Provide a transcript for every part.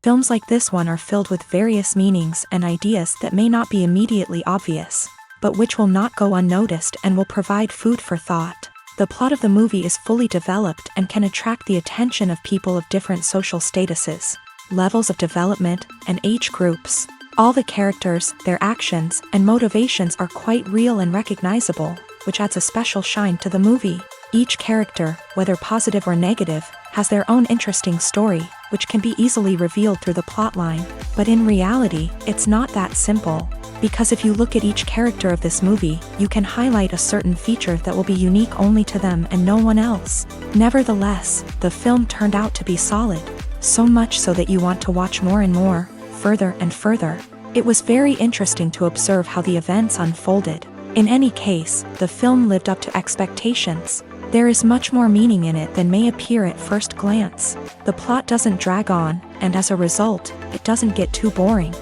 Films like this one are filled with various meanings and ideas that may not be immediately obvious, but which will not go unnoticed and will provide food for thought. The plot of the movie is fully developed and can attract the attention of people of different social statuses, levels of development, and age groups. All the characters, their actions, and motivations are quite real and recognizable, which adds a special shine to the movie. Each character, whether positive or negative, has their own interesting story, which can be easily revealed through the plotline. But in reality, it's not that simple. Because if you look at each character of this movie, you can highlight a certain feature that will be unique only to them and no one else. Nevertheless, the film turned out to be solid. So much so that you want to watch more and more, further and further. It was very interesting to observe how the events unfolded. In any case, the film lived up to expectations. There is much more meaning in it than may appear at first glance. The plot doesn't drag on, and as a result, it doesn't get too boring.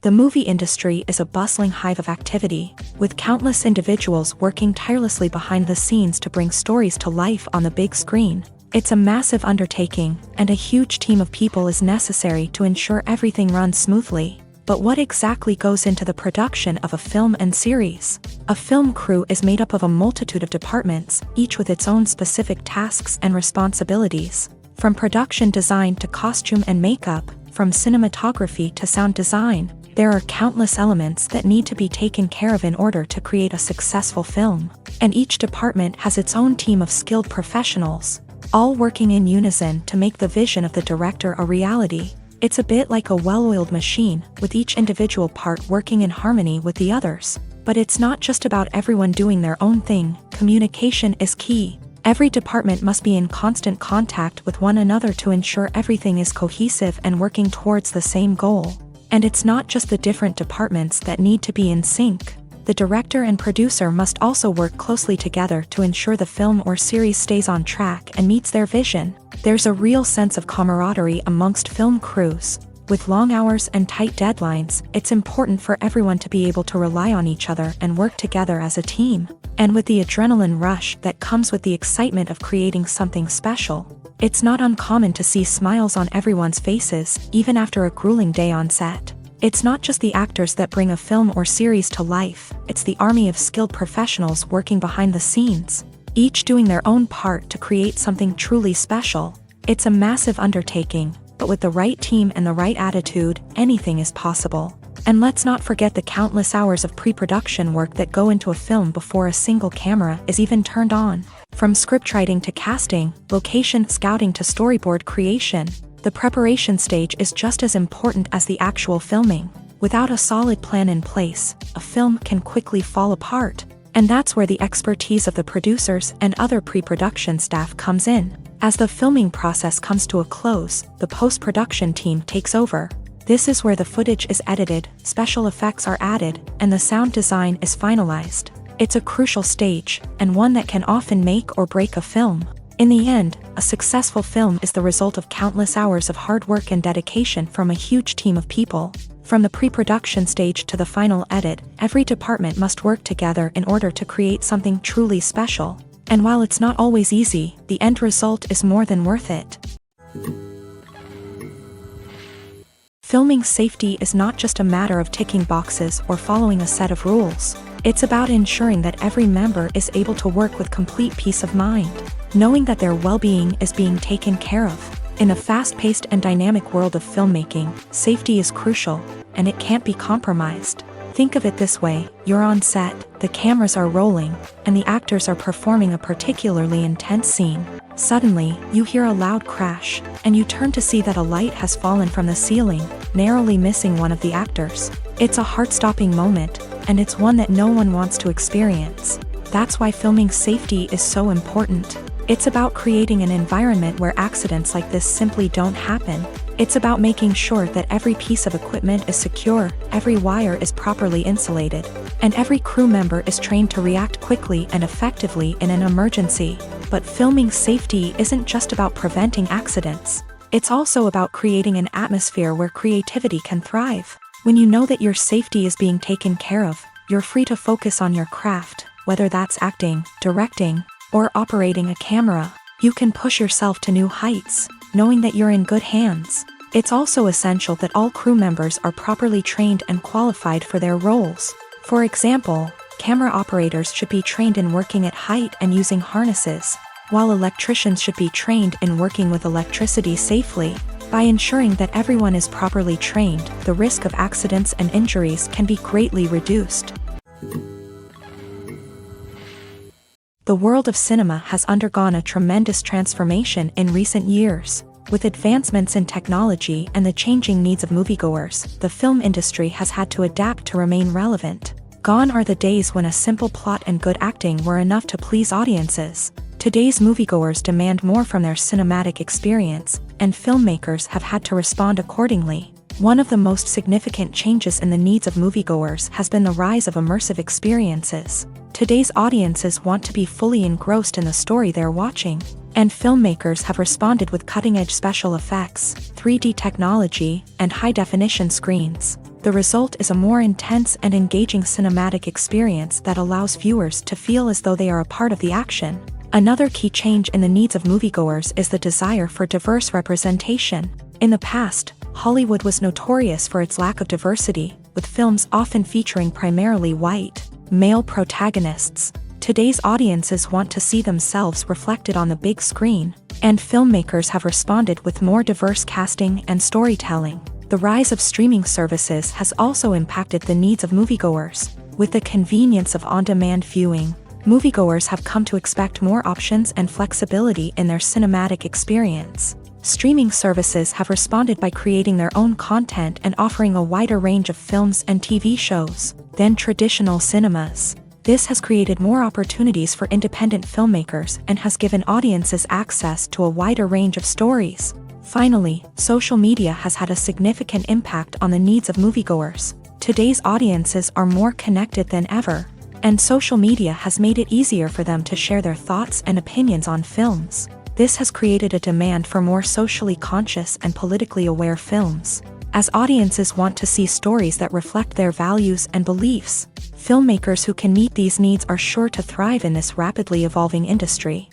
The movie industry is a bustling hive of activity, with countless individuals working tirelessly behind the scenes to bring stories to life on the big screen. It's a massive undertaking, and a huge team of people is necessary to ensure everything runs smoothly. But what exactly goes into the production of a film and series? A film crew is made up of a multitude of departments, each with its own specific tasks and responsibilities. From production design to costume and makeup, from cinematography to sound design, there are countless elements that need to be taken care of in order to create a successful film. And each department has its own team of skilled professionals, all working in unison to make the vision of the director a reality. It's a bit like a well-oiled machine, with each individual part working in harmony with the others. But it's not just about everyone doing their own thing. Communication is key. Every department must be in constant contact with one another to ensure everything is cohesive and working towards the same goal. And it's not just the different departments that need to be in sync. The director and producer must also work closely together to ensure the film or series stays on track and meets their vision. There's a real sense of camaraderie amongst film crews. With long hours and tight deadlines, it's important for everyone to be able to rely on each other and work together as a team. And with the adrenaline rush that comes with the excitement of creating something special, it's not uncommon to see smiles on everyone's faces, even after a grueling day on set. It's not just the actors that bring a film or series to life, it's the army of skilled professionals working behind the scenes, each doing their own part to create something truly special. It's a massive undertaking, but with the right team and the right attitude, anything is possible. And let's not forget the countless hours of pre-production work that go into a film before a single camera is even turned on. From scriptwriting to casting, location scouting to storyboard creation, the preparation stage is just as important as the actual filming. Without a solid plan in place, a film can quickly fall apart. And that's where the expertise of the producers and other pre-production staff comes in. As the filming process comes to a close, the post-production team takes over. This is where the footage is edited, special effects are added, and the sound design is finalized. It's a crucial stage, and one that can often make or break a film. In the end, a successful film is the result of countless hours of hard work and dedication from a huge team of people. From the pre-production stage to the final edit, every department must work together in order to create something truly special. And while it's not always easy, the end result is more than worth it. Filming safety is not just a matter of ticking boxes or following a set of rules. It's about ensuring that every member is able to work with complete peace of mind, knowing that their well-being is being taken care of. In a fast-paced and dynamic world of filmmaking, safety is crucial, and it can't be compromised. Think of it this way: you're on set, the cameras are rolling, and the actors are performing a particularly intense scene. Suddenly, you hear a loud crash, and you turn to see that a light has fallen from the ceiling, narrowly missing one of the actors. It's a heart-stopping moment, and it's one that no one wants to experience. That's why filming safety is so important. It's about creating an environment where accidents like this simply don't happen. It's about making sure that every piece of equipment is secure, every wire is properly insulated, and every crew member is trained to react quickly and effectively in an emergency. But filming safety isn't just about preventing accidents. It's also about creating an atmosphere where creativity can thrive. When you know that your safety is being taken care of, you're free to focus on your craft, whether that's acting, directing, or operating a camera. You can push yourself to new heights, knowing that you're in good hands. It's also essential that all crew members are properly trained and qualified for their roles. For example, camera operators should be trained in working at height and using harnesses, while electricians should be trained in working with electricity safely. By ensuring that everyone is properly trained, the risk of accidents and injuries can be greatly reduced. The world of cinema has undergone a tremendous transformation in recent years. With advancements in technology and the changing needs of moviegoers, the film industry has had to adapt to remain relevant. Gone are the days when a simple plot and good acting were enough to please audiences. Today's moviegoers demand more from their cinematic experience, and filmmakers have had to respond accordingly. One of the most significant changes in the needs of moviegoers has been the rise of immersive experiences. Today's audiences want to be fully engrossed in the story they're watching, and filmmakers have responded with cutting-edge special effects, 3D technology, and high-definition screens. The result is a more intense and engaging cinematic experience that allows viewers to feel as though they are a part of the action. Another key change in the needs of moviegoers is the desire for diverse representation. In the past, Hollywood was notorious for its lack of diversity, with films often featuring primarily white, male protagonists. Today's audiences want to see themselves reflected on the big screen, and filmmakers have responded with more diverse casting and storytelling. The rise of streaming services has also impacted the needs of moviegoers. With the convenience of on-demand viewing, moviegoers have come to expect more options and flexibility in their cinematic experience. Streaming services have responded by creating their own content and offering a wider range of films and TV shows than traditional cinemas. This has created more opportunities for independent filmmakers and has given audiences access to a wider range of stories. Finally, social media has had a significant impact on the needs of moviegoers. Today's audiences are more connected than ever, and social media has made it easier for them to share their thoughts and opinions on films. This has created a demand for more socially conscious and politically aware films. As audiences want to see stories that reflect their values and beliefs, filmmakers who can meet these needs are sure to thrive in this rapidly evolving industry.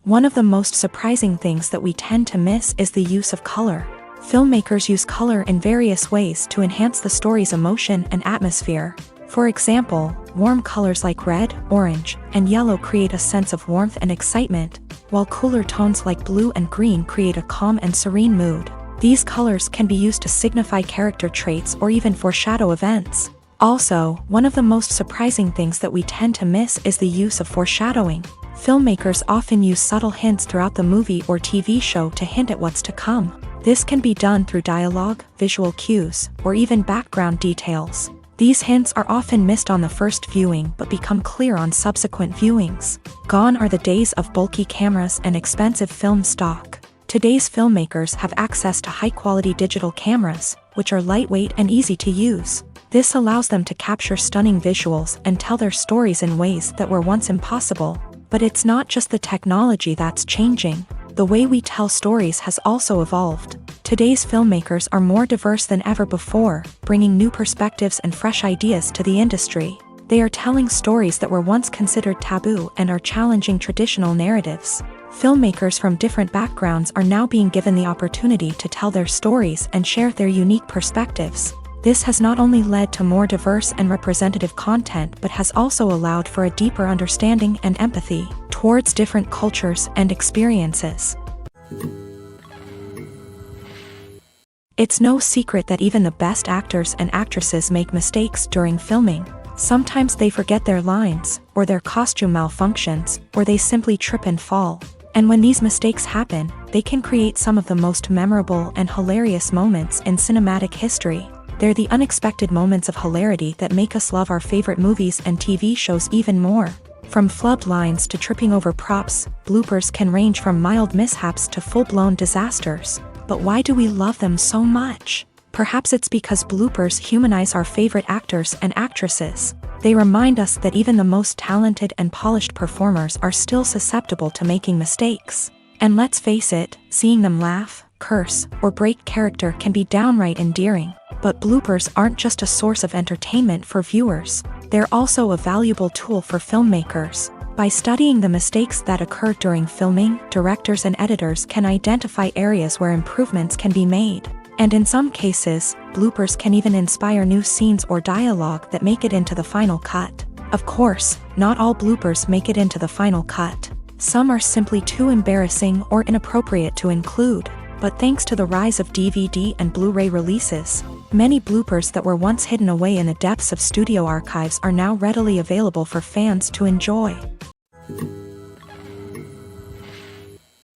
One of the most surprising things that we tend to miss is the use of color. Filmmakers use color in various ways to enhance the story's emotion and atmosphere. For example, warm colors like red, orange, and yellow create a sense of warmth and excitement, while cooler tones like blue and green create a calm and serene mood. These colors can be used to signify character traits or even foreshadow events. Also, one of the most surprising things that we tend to miss is the use of foreshadowing. Filmmakers often use subtle hints throughout the movie or TV show to hint at what's to come. This can be done through dialogue, visual cues, or even background details. These hints are often missed on the first viewing but become clear on subsequent viewings. Gone are the days of bulky cameras and expensive film stock. Today's filmmakers have access to high-quality digital cameras, which are lightweight and easy to use. This allows them to capture stunning visuals and tell their stories in ways that were once impossible. But it's not just the technology that's changing. The way we tell stories has also evolved. Today's filmmakers are more diverse than ever before, bringing new perspectives and fresh ideas to the industry. They are telling stories that were once considered taboo and are challenging traditional narratives. Filmmakers from different backgrounds are now being given the opportunity to tell their stories and share their unique perspectives. This has not only led to more diverse and representative content but has also allowed for a deeper understanding and empathy towards different cultures and experiences. It's no secret that even the best actors and actresses make mistakes during filming. Sometimes they forget their lines, or their costume malfunctions, or they simply trip and fall. And when these mistakes happen, they can create some of the most memorable and hilarious moments in cinematic history. They're the unexpected moments of hilarity that make us love our favorite movies and TV shows even more. From flubbed lines to tripping over props, bloopers can range from mild mishaps to full-blown disasters. But why do we love them so much? Perhaps it's because bloopers humanize our favorite actors and actresses. They remind us that even the most talented and polished performers are still susceptible to making mistakes. And let's face it, seeing them laugh, curse, or break character can be downright endearing. But bloopers aren't just a source of entertainment for viewers. They're also a valuable tool for filmmakers. By studying the mistakes that occur during filming, directors and editors can identify areas where improvements can be made. And in some cases, bloopers can even inspire new scenes or dialogue that make it into the final cut. Of course, not all bloopers make it into the final cut. Some are simply too embarrassing or inappropriate to include. But thanks to the rise of DVD and Blu-ray releases, many bloopers that were once hidden away in the depths of studio archives are now readily available for fans to enjoy.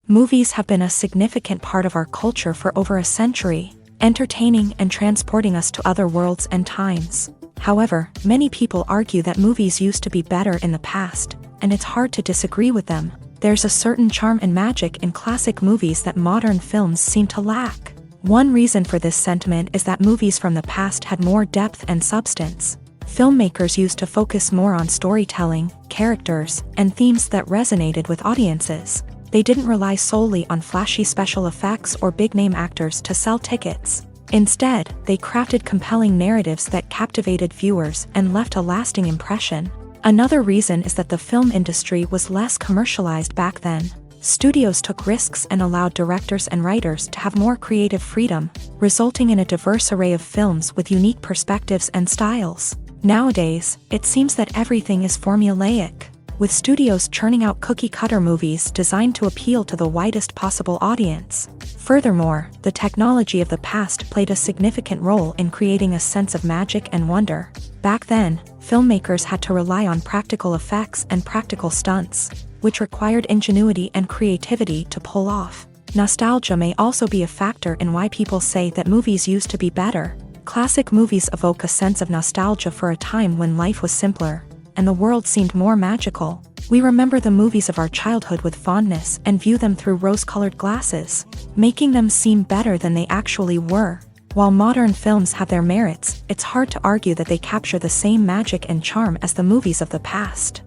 Movies have been a significant part of our culture for over a century, entertaining and transporting us to other worlds and times. However, many people argue that movies used to be better in the past, and it's hard to disagree with them. There's a certain charm and magic in classic movies that modern films seem to lack. One reason for this sentiment is that movies from the past had more depth and substance. Filmmakers used to focus more on storytelling, characters, and themes that resonated with audiences. They didn't rely solely on flashy special effects or big-name actors to sell tickets. Instead, they crafted compelling narratives that captivated viewers and left a lasting impression. Another reason is that the film industry was less commercialized back then. Studios took risks and allowed directors and writers to have more creative freedom, resulting in a diverse array of films with unique perspectives and styles. Nowadays, it seems that everything is formulaic, with studios churning out cookie-cutter movies designed to appeal to the widest possible audience. Furthermore, the technology of the past played a significant role in creating a sense of magic and wonder. Back then, filmmakers had to rely on practical effects and practical stunts, which required ingenuity and creativity to pull off. Nostalgia may also be a factor in why people say that movies used to be better. Classic movies evoke a sense of nostalgia for a time when life was simpler, and the world seemed more magical. We remember the movies of our childhood with fondness and view them through rose-colored glasses, making them seem better than they actually were. While modern films have their merits, it's hard to argue that they capture the same magic and charm as the movies of the past.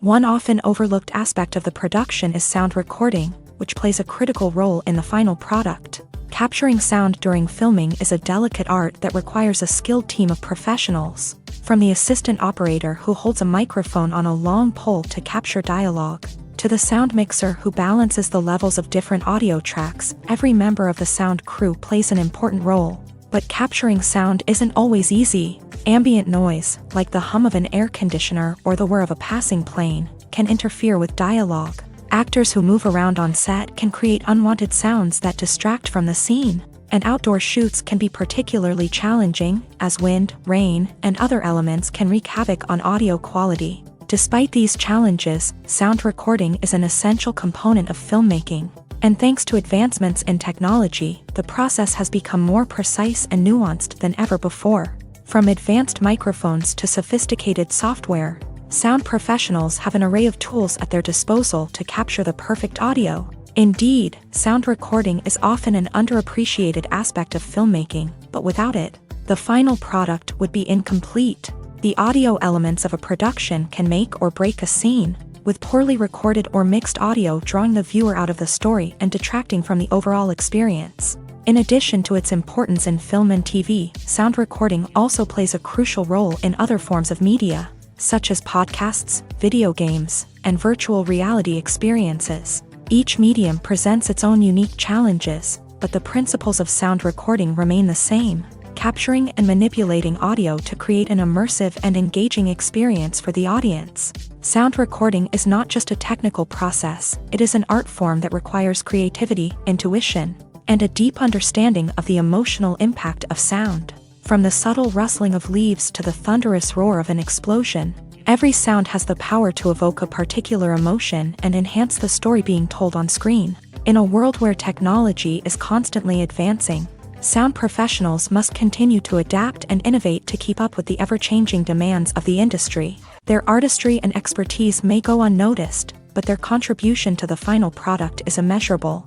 One often overlooked aspect of the production is sound recording, which plays a critical role in the final product. Capturing sound during filming is a delicate art that requires a skilled team of professionals. From the assistant operator who holds a microphone on a long pole to capture dialogue, to the sound mixer who balances the levels of different audio tracks, every member of the sound crew plays an important role. But capturing sound isn't always easy. Ambient noise, like the hum of an air conditioner or the whir of a passing plane, can interfere with dialogue. Actors who move around on set can create unwanted sounds that distract from the scene. And outdoor shoots can be particularly challenging, as wind, rain, and other elements can wreak havoc on audio quality. Despite these challenges, sound recording is an essential component of filmmaking. And thanks to advancements in technology, the process has become more precise and nuanced than ever before. From advanced microphones to sophisticated software, sound professionals have an array of tools at their disposal to capture the perfect audio. Indeed, sound recording is often an underappreciated aspect of filmmaking, but without it, the final product would be incomplete. The audio elements of a production can make or break a scene, with poorly recorded or mixed audio drawing the viewer out of the story and detracting from the overall experience. In addition to its importance in film and TV, sound recording also plays a crucial role in other forms of media, such as podcasts, video games, and virtual reality experiences. Each medium presents its own unique challenges, but the principles of sound recording remain the same, capturing and manipulating audio to create an immersive and engaging experience for the audience. Sound recording is not just a technical process, it is an art form that requires creativity, intuition, and a deep understanding of the emotional impact of sound. From the subtle rustling of leaves to the thunderous roar of an explosion, every sound has the power to evoke a particular emotion and enhance the story being told on screen. In a world where technology is constantly advancing, sound professionals must continue to adapt and innovate to keep up with the ever-changing demands of the industry. Their artistry and expertise may go unnoticed, but their contribution to the final product is immeasurable.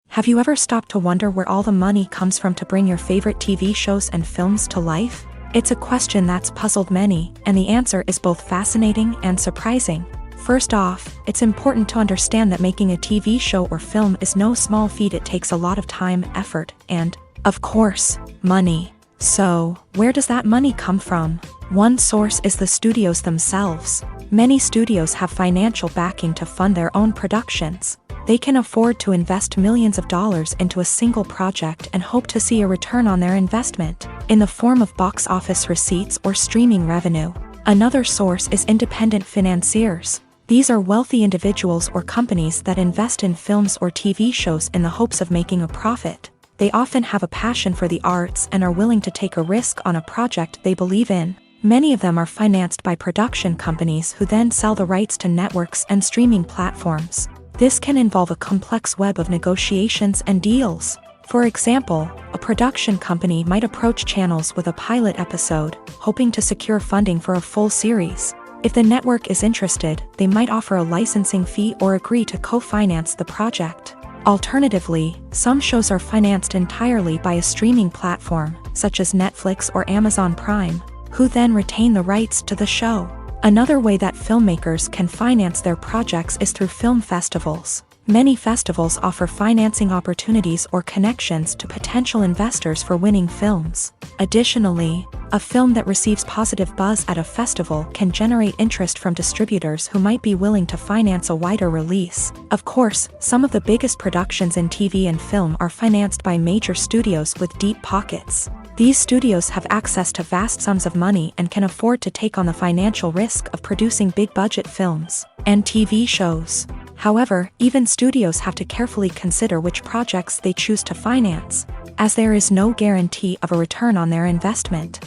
Have you ever stopped to wonder where all the money comes from to bring your favorite TV shows and films to life? It's a question that's puzzled many, and the answer is both fascinating and surprising. First off, it's important to understand that making a TV show or film is no small feat. It takes a lot of time, effort, and, of course, money. So, where does that money come from? One source is the studios themselves. Many studios have financial backing to fund their own productions. They can afford to invest millions of dollars into a single project and hope to see a return on their investment, in the form of box office receipts or streaming revenue. Another source is independent financiers. These are wealthy individuals or companies that invest in films or TV shows in the hopes of making a profit. They often have a passion for the arts and are willing to take a risk on a project they believe in. Many of them are financed by production companies who then sell the rights to networks and streaming platforms. This can involve a complex web of negotiations and deals. For example, a production company might approach channels with a pilot episode, hoping to secure funding for a full series. If the network is interested, they might offer a licensing fee or agree to co-finance the project. Alternatively, some shows are financed entirely by a streaming platform, such as Netflix or Amazon Prime, who then retain the rights to the show. Another way that filmmakers can finance their projects is through film festivals. Many festivals offer financing opportunities or connections to potential investors for winning films. Additionally, a film that receives positive buzz at a festival can generate interest from distributors who might be willing to finance a wider release. Of course, some of the biggest productions in TV and film are financed by major studios with deep pockets. These studios have access to vast sums of money and can afford to take on the financial risk of producing big-budget films and TV shows. However, even studios have to carefully consider which projects they choose to finance, as there is no guarantee of a return on their investment.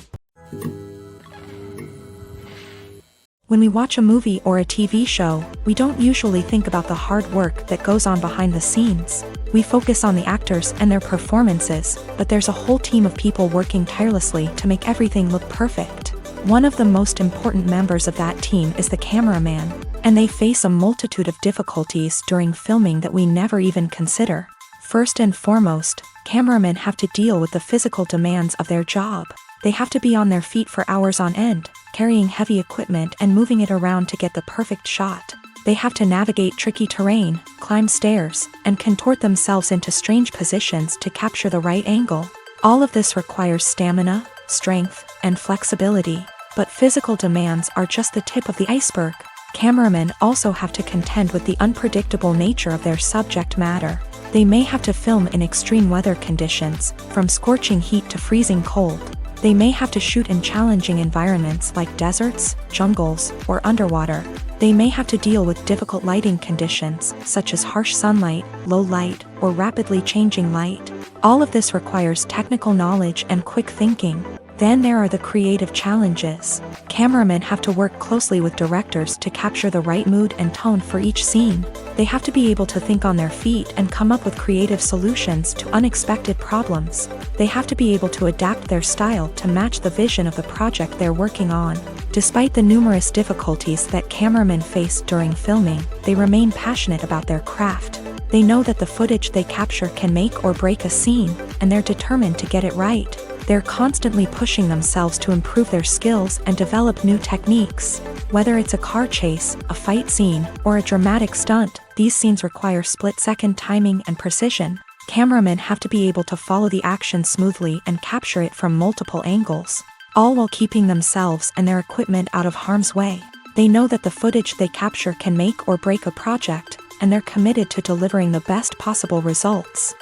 When we watch a movie or a TV show, we don't usually think about the hard work that goes on behind the scenes. We focus on the actors and their performances, but there's a whole team of people working tirelessly to make everything look perfect. One of the most important members of that team is the cameraman, and they face a multitude of difficulties during filming that we never even consider. First and foremost, cameramen have to deal with the physical demands of their job. They have to be on their feet for hours on end, carrying heavy equipment and moving it around to get the perfect shot. They have to navigate tricky terrain, climb stairs, and contort themselves into strange positions to capture the right angle. All of this requires stamina, strength, and flexibility. But physical demands are just the tip of the iceberg. Cameramen also have to contend with the unpredictable nature of their subject matter. They may have to film in extreme weather conditions, from scorching heat to freezing cold. They may have to shoot in challenging environments like deserts, jungles, or underwater. They may have to deal with difficult lighting conditions, such as harsh sunlight, low light, or rapidly changing light. All of this requires technical knowledge and quick thinking. Then there are the creative challenges. Cameramen have to work closely with directors to capture the right mood and tone for each scene. They have to be able to think on their feet and come up with creative solutions to unexpected problems. They have to be able to adapt their style to match the vision of the project they're working on. Despite the numerous difficulties that cameramen face during filming, they remain passionate about their craft. They know that the footage they capture can make or break a scene, and they're determined to get it right. They're constantly pushing themselves to improve their skills and develop new techniques. Whether it's a car chase, a fight scene, or a dramatic stunt, these scenes require split-second timing and precision. Cameramen have to be able to follow the action smoothly and capture it from multiple angles, all while keeping themselves and their equipment out of harm's way. They know that the footage they capture can make or break a project, and they're committed to delivering the best possible results.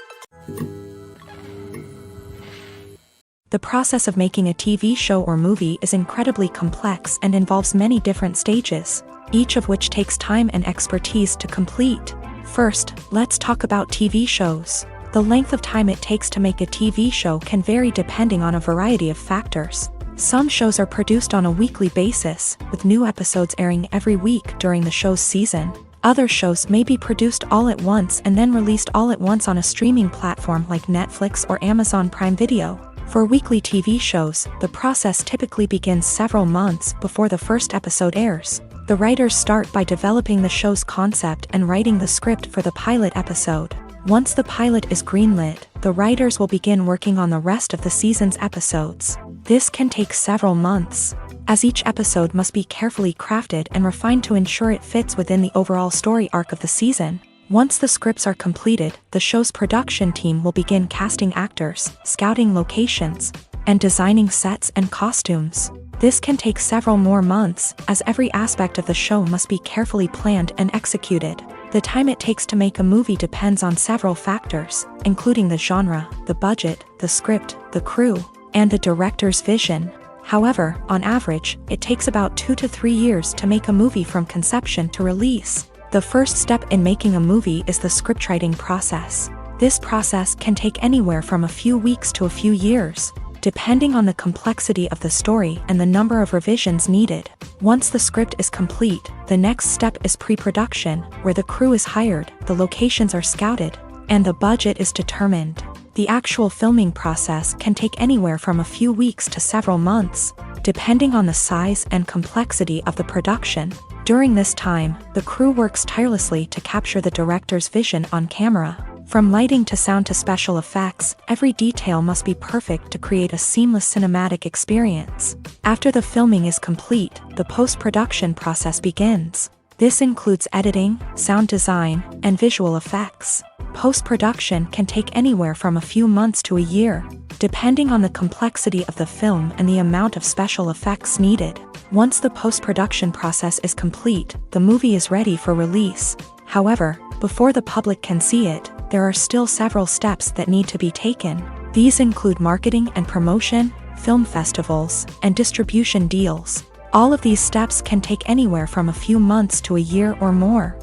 The process of making a TV show or movie is incredibly complex and involves many different stages, each of which takes time and expertise to complete. First, let's talk about TV shows. The length of time it takes to make a TV show can vary depending on a variety of factors. Some shows are produced on a weekly basis, with new episodes airing every week during the show's season. Other shows may be produced all at once and then released all at once on a streaming platform like Netflix or Amazon Prime Video. For weekly TV shows, the process typically begins several months before the first episode airs. The writers start by developing the show's concept and writing the script for the pilot episode. Once the pilot is greenlit, the writers will begin working on the rest of the season's episodes. This can take several months, as each episode must be carefully crafted and refined to ensure it fits within the overall story arc of the season. Once the scripts are completed, the show's production team will begin casting actors, scouting locations, and designing sets and costumes. This can take several more months, as every aspect of the show must be carefully planned and executed. The time it takes to make a movie depends on several factors, including the genre, the budget, the script, the crew, and the director's vision. However, on average, it takes about 2 to 3 years to make a movie from conception to release. The first step in making a movie is the scriptwriting process. This process can take anywhere from a few weeks to a few years, depending on the complexity of the story and the number of revisions needed. Once the script is complete, the next step is pre-production, where the crew is hired, the locations are scouted, and the budget is determined. The actual filming process can take anywhere from a few weeks to several months, depending on the size and complexity of the production. During this time, the crew works tirelessly to capture the director's vision on camera. From lighting to sound to special effects, every detail must be perfect to create a seamless cinematic experience. After the filming is complete, the post-production process begins. This includes editing, sound design, and visual effects. Post-production can take anywhere from a few months to a year, depending on the complexity of the film and the amount of special effects needed. Once the post-production process is complete, the movie is ready for release. However, before the public can see it, there are still several steps that need to be taken. These include marketing and promotion, film festivals, and distribution deals. All of these steps can take anywhere from a few months to a year or more.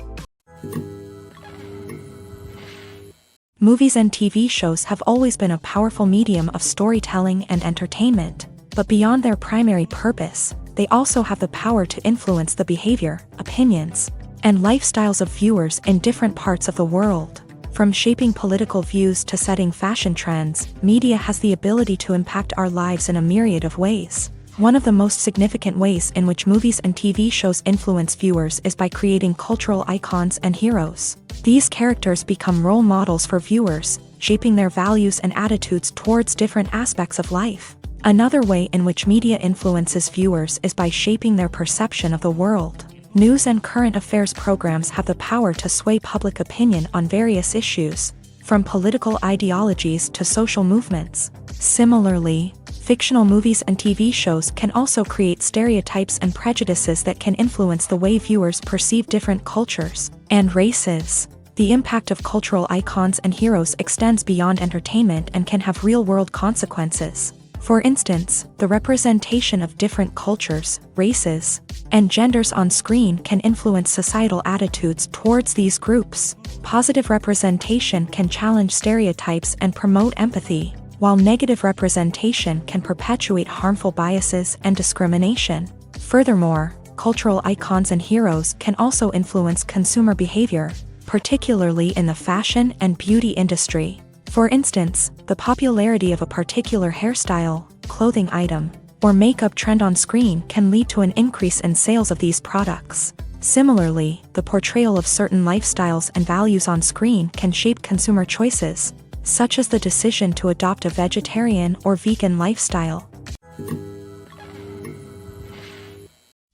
Movies and TV shows have always been a powerful medium of storytelling and entertainment, but beyond their primary purpose, they also have the power to influence the behavior, opinions, and lifestyles of viewers in different parts of the world. From shaping political views to setting fashion trends, media has the ability to impact our lives in a myriad of ways. One of the most significant ways in which movies and TV shows influence viewers is by creating cultural icons and heroes. These characters become role models for viewers, shaping their values and attitudes towards different aspects of life. Another way in which media influences viewers is by shaping their perception of the world. News and current affairs programs have the power to sway public opinion on various issues, from political ideologies to social movements. Similarly, fictional movies and TV shows can also create stereotypes and prejudices that can influence the way viewers perceive different cultures and races. The impact of cultural icons and heroes extends beyond entertainment and can have real-world consequences. For instance, the representation of different cultures, races, and genders on screen can influence societal attitudes towards these groups. Positive representation can challenge stereotypes and promote empathy, while negative representation can perpetuate harmful biases and discrimination. Furthermore, cultural icons and heroes can also influence consumer behavior, particularly in the fashion and beauty industry. For instance, the popularity of a particular hairstyle, clothing item, or makeup trend on screen can lead to an increase in sales of these products. Similarly, the portrayal of certain lifestyles and values on screen can shape consumer choices, such as the decision to adopt a vegetarian or vegan lifestyle.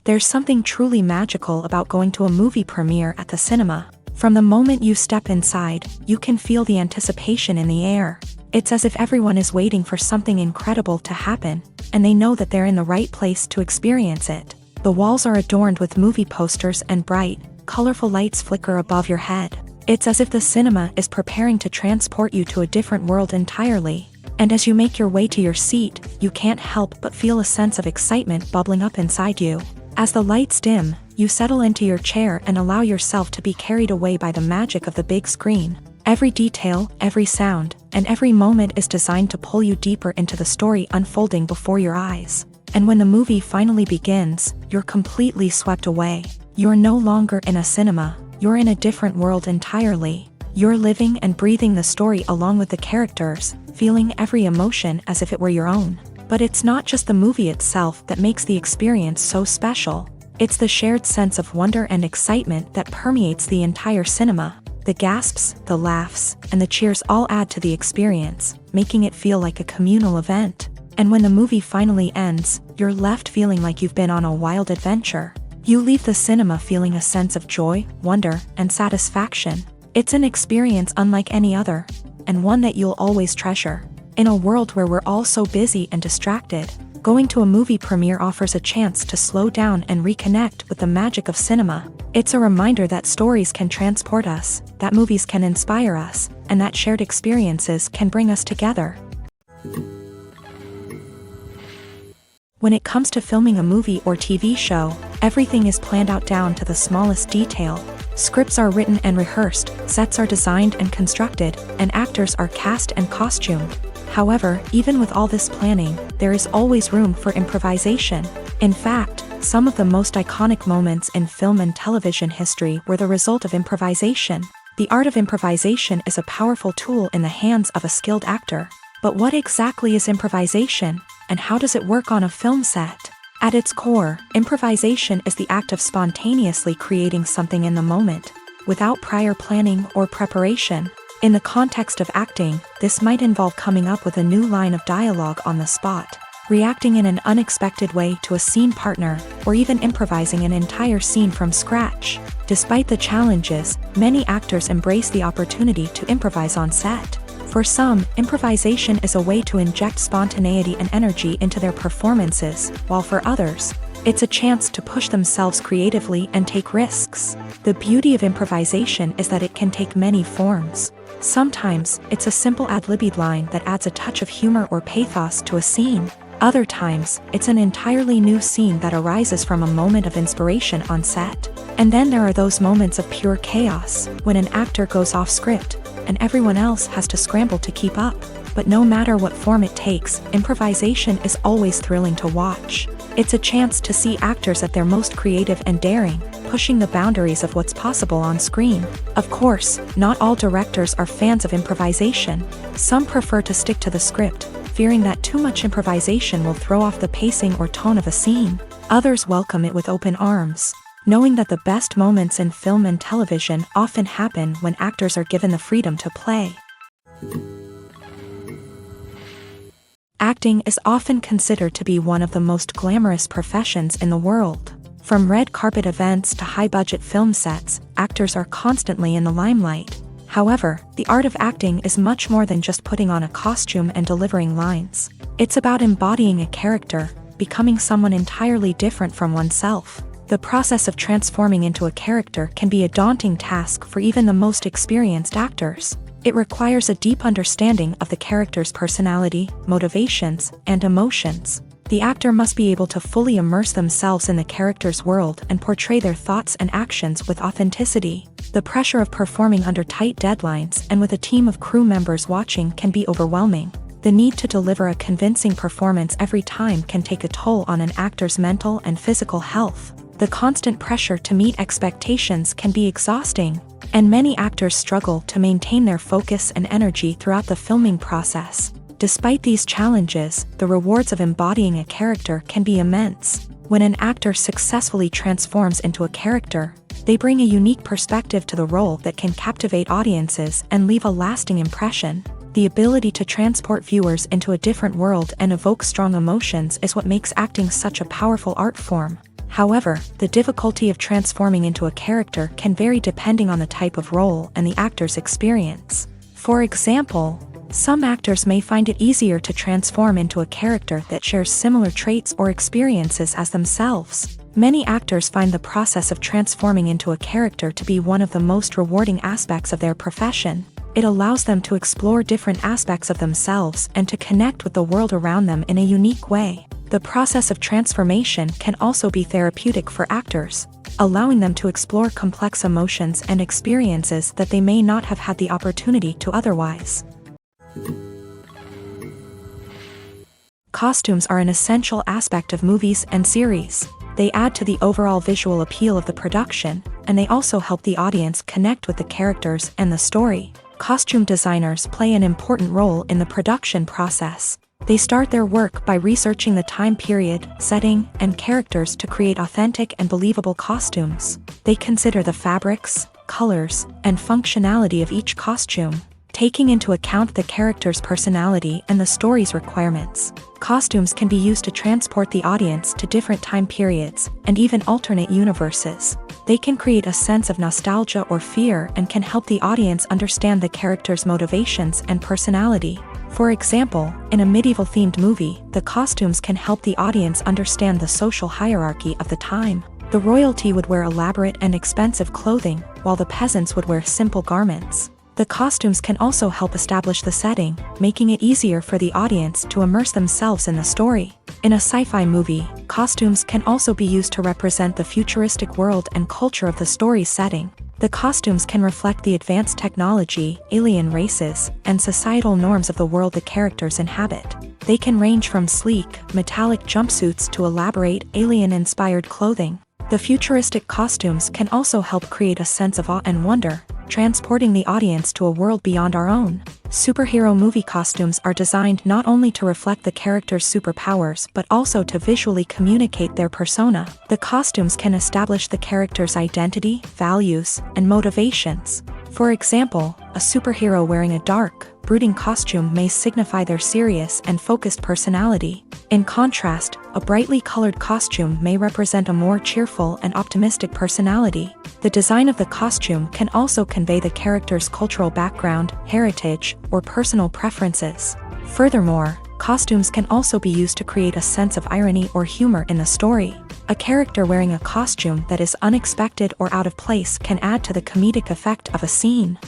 There's something truly magical about going to a movie premiere at the cinema. From the moment you step inside, you can feel the anticipation in the air. It's as if everyone is waiting for something incredible to happen, and they know that they're in the right place to experience it. The walls are adorned with movie posters and bright, colorful lights flicker above your head. It's as if the cinema is preparing to transport you to a different world entirely. And as you make your way to your seat, you can't help but feel a sense of excitement bubbling up inside you. As the lights dim, you settle into your chair and allow yourself to be carried away by the magic of the big screen. Every detail, every sound, and every moment is designed to pull you deeper into the story unfolding before your eyes. And when the movie finally begins, you're completely swept away. You're no longer in a cinema, you're in a different world entirely. You're living and breathing the story along with the characters, feeling every emotion as if it were your own. But it's not just the movie itself that makes the experience so special. It's the shared sense of wonder and excitement that permeates the entire cinema. The gasps, the laughs, and the cheers all add to the experience, making it feel like a communal event. And when the movie finally ends, you're left feeling like you've been on a wild adventure. You leave the cinema feeling a sense of joy, wonder, and satisfaction. It's an experience unlike any other, and one that you'll always treasure. In a world where we're all so busy and distracted, going to a movie premiere offers a chance to slow down and reconnect with the magic of cinema. It's a reminder that stories can transport us, that movies can inspire us, and that shared experiences can bring us together. When it comes to filming a movie or TV show, everything is planned out down to the smallest detail. Scripts are written and rehearsed, sets are designed and constructed, and actors are cast and costumed. However, even with all this planning, there is always room for improvisation. In fact, some of the most iconic moments in film and television history were the result of improvisation. The art of improvisation is a powerful tool in the hands of a skilled actor. But what exactly is improvisation, and how does it work on a film set? At its core, improvisation is the act of spontaneously creating something in the moment, without prior planning or preparation. In the context of acting, this might involve coming up with a new line of dialogue on the spot, reacting in an unexpected way to a scene partner, or even improvising an entire scene from scratch. Despite the challenges, many actors embrace the opportunity to improvise on set. For some, improvisation is a way to inject spontaneity and energy into their performances, while for others, it's a chance to push themselves creatively and take risks. The beauty of improvisation is that it can take many forms. Sometimes, it's a simple ad-libbed line that adds a touch of humor or pathos to a scene. Other times, it's an entirely new scene that arises from a moment of inspiration on set. And then there are those moments of pure chaos, when an actor goes off script, and everyone else has to scramble to keep up. But no matter what form it takes, improvisation is always thrilling to watch. It's a chance to see actors at their most creative and daring, pushing the boundaries of what's possible on screen. Of course, not all directors are fans of improvisation. Some prefer to stick to the script, fearing that too much improvisation will throw off the pacing or tone of a scene. Others welcome it with open arms, knowing that the best moments in film and television often happen when actors are given the freedom to play. Acting is often considered to be one of the most glamorous professions in the world. From red carpet events to high-budget film sets, actors are constantly in the limelight. However, the art of acting is much more than just putting on a costume and delivering lines. It's about embodying a character, becoming someone entirely different from oneself. The process of transforming into a character can be a daunting task for even the most experienced actors. It requires a deep understanding of the character's personality, motivations, and emotions. The actor must be able to fully immerse themselves in the character's world and portray their thoughts and actions with authenticity. The pressure of performing under tight deadlines and with a team of crew members watching can be overwhelming. The need to deliver a convincing performance every time can take a toll on an actor's mental and physical health. The constant pressure to meet expectations can be exhausting, and many actors struggle to maintain their focus and energy throughout the filming process. Despite these challenges, the rewards of embodying a character can be immense. When an actor successfully transforms into a character, they bring a unique perspective to the role that can captivate audiences and leave a lasting impression. The ability to transport viewers into a different world and evoke strong emotions is what makes acting such a powerful art form. However, the difficulty of transforming into a character can vary depending on the type of role and the actor's experience. For example, some actors may find it easier to transform into a character that shares similar traits or experiences as themselves. Many actors find the process of transforming into a character to be one of the most rewarding aspects of their profession. It allows them to explore different aspects of themselves and to connect with the world around them in a unique way. The process of transformation can also be therapeutic for actors, allowing them to explore complex emotions and experiences that they may not have had the opportunity to otherwise. Costumes are an essential aspect of movies and series. They add to the overall visual appeal of the production, and they also help the audience connect with the characters and the story. Costume designers play an important role in the production process. They start their work by researching the time period, setting, and characters to create authentic and believable costumes. They consider the fabrics, colors, and functionality of each costume, taking into account the character's personality and the story's requirements. Costumes can be used to transport the audience to different time periods and even alternate universes. They can create a sense of nostalgia or fear and can help the audience understand the character's motivations and personality. For example, in a medieval-themed movie, the costumes can help the audience understand the social hierarchy of the time. The royalty would wear elaborate and expensive clothing, while the peasants would wear simple garments. The costumes can also help establish the setting, making it easier for the audience to immerse themselves in the story. In a sci-fi movie, costumes can also be used to represent the futuristic world and culture of the story's setting. The costumes can reflect the advanced technology, alien races, and societal norms of the world the characters inhabit. They can range from sleek, metallic jumpsuits to elaborate, alien-inspired clothing. The futuristic costumes can also help create a sense of awe and wonder, transporting the audience to a world beyond our own. Superhero movie costumes are designed not only to reflect the character's superpowers but also to visually communicate their persona. The costumes can establish the character's identity, values, and motivations. For example, a superhero wearing a dark, brooding costume may signify their serious and focused personality. In contrast, a brightly colored costume may represent a more cheerful and optimistic personality. The design of the costume can also convey the character's cultural background, heritage, or personal preferences. Furthermore, costumes can also be used to create a sense of irony or humor in the story. A character wearing a costume that is unexpected or out of place can add to the comedic effect of a scene.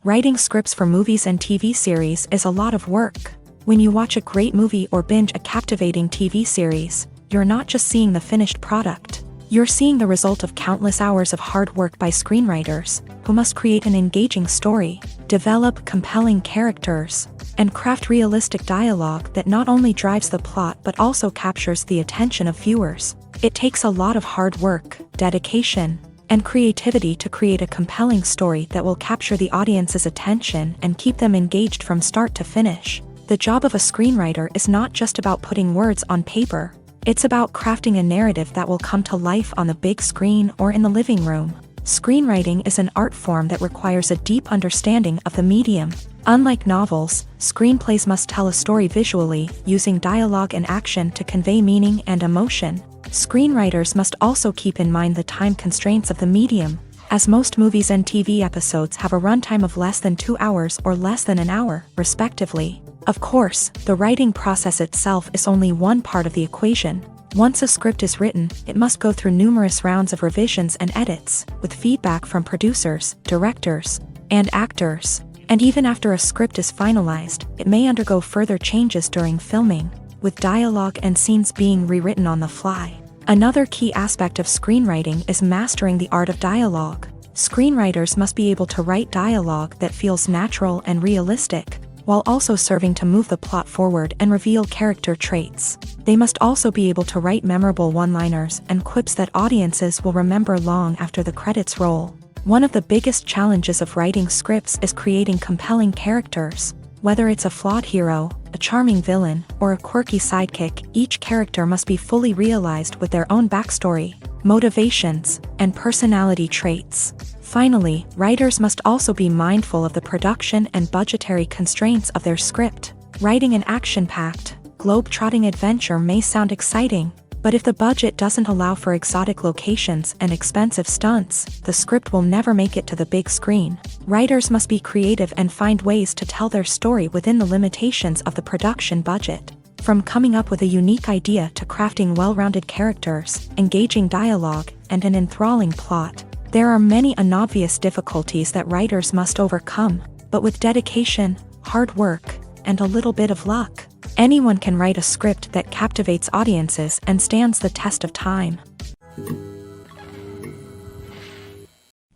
Writing scripts for movies and TV series is a lot of work. When you watch a great movie or binge a captivating TV series, you're not just seeing the finished product. You're seeing the result of countless hours of hard work by screenwriters, who must create an engaging story, develop compelling characters, and craft realistic dialogue that not only drives the plot but also captures the attention of viewers. It takes a lot of hard work, dedication, and creativity to create a compelling story that will capture the audience's attention and keep them engaged from start to finish. The job of a screenwriter is not just about putting words on paper. It's about crafting a narrative that will come to life on the big screen or in the living room. Screenwriting is an art form that requires a deep understanding of the medium. Unlike novels, screenplays must tell a story visually, using dialogue and action to convey meaning and emotion. Screenwriters must also keep in mind the time constraints of the medium, as most movies and TV episodes have a runtime of less than 2 hours or less than an hour, respectively. Of course, the writing process itself is only one part of the equation. Once a script is written, it must go through numerous rounds of revisions and edits, with feedback from producers, directors, and actors. And even after a script is finalized, it may undergo further changes during filming, with dialogue and scenes being rewritten on the fly. Another key aspect of screenwriting is mastering the art of dialogue. Screenwriters must be able to write dialogue that feels natural and realistic, while also serving to move the plot forward and reveal character traits. They must also be able to write memorable one-liners and quips that audiences will remember long after the credits roll. One of the biggest challenges of writing scripts is creating compelling characters. Whether it's a flawed hero, a charming villain, or a quirky sidekick, each character must be fully realized with their own backstory, motivations, and personality traits. Finally, writers must also be mindful of the production and budgetary constraints of their script. Writing an action-packed, globe-trotting adventure may sound exciting, but if the budget doesn't allow for exotic locations and expensive stunts, the script will never make it to the big screen. Writers must be creative and find ways to tell their story within the limitations of the production budget. From coming up with a unique idea to crafting well-rounded characters, engaging dialogue, and an enthralling plot, there are many unobvious difficulties that writers must overcome, but with dedication, hard work, and a little bit of luck, anyone can write a script that captivates audiences and stands the test of time.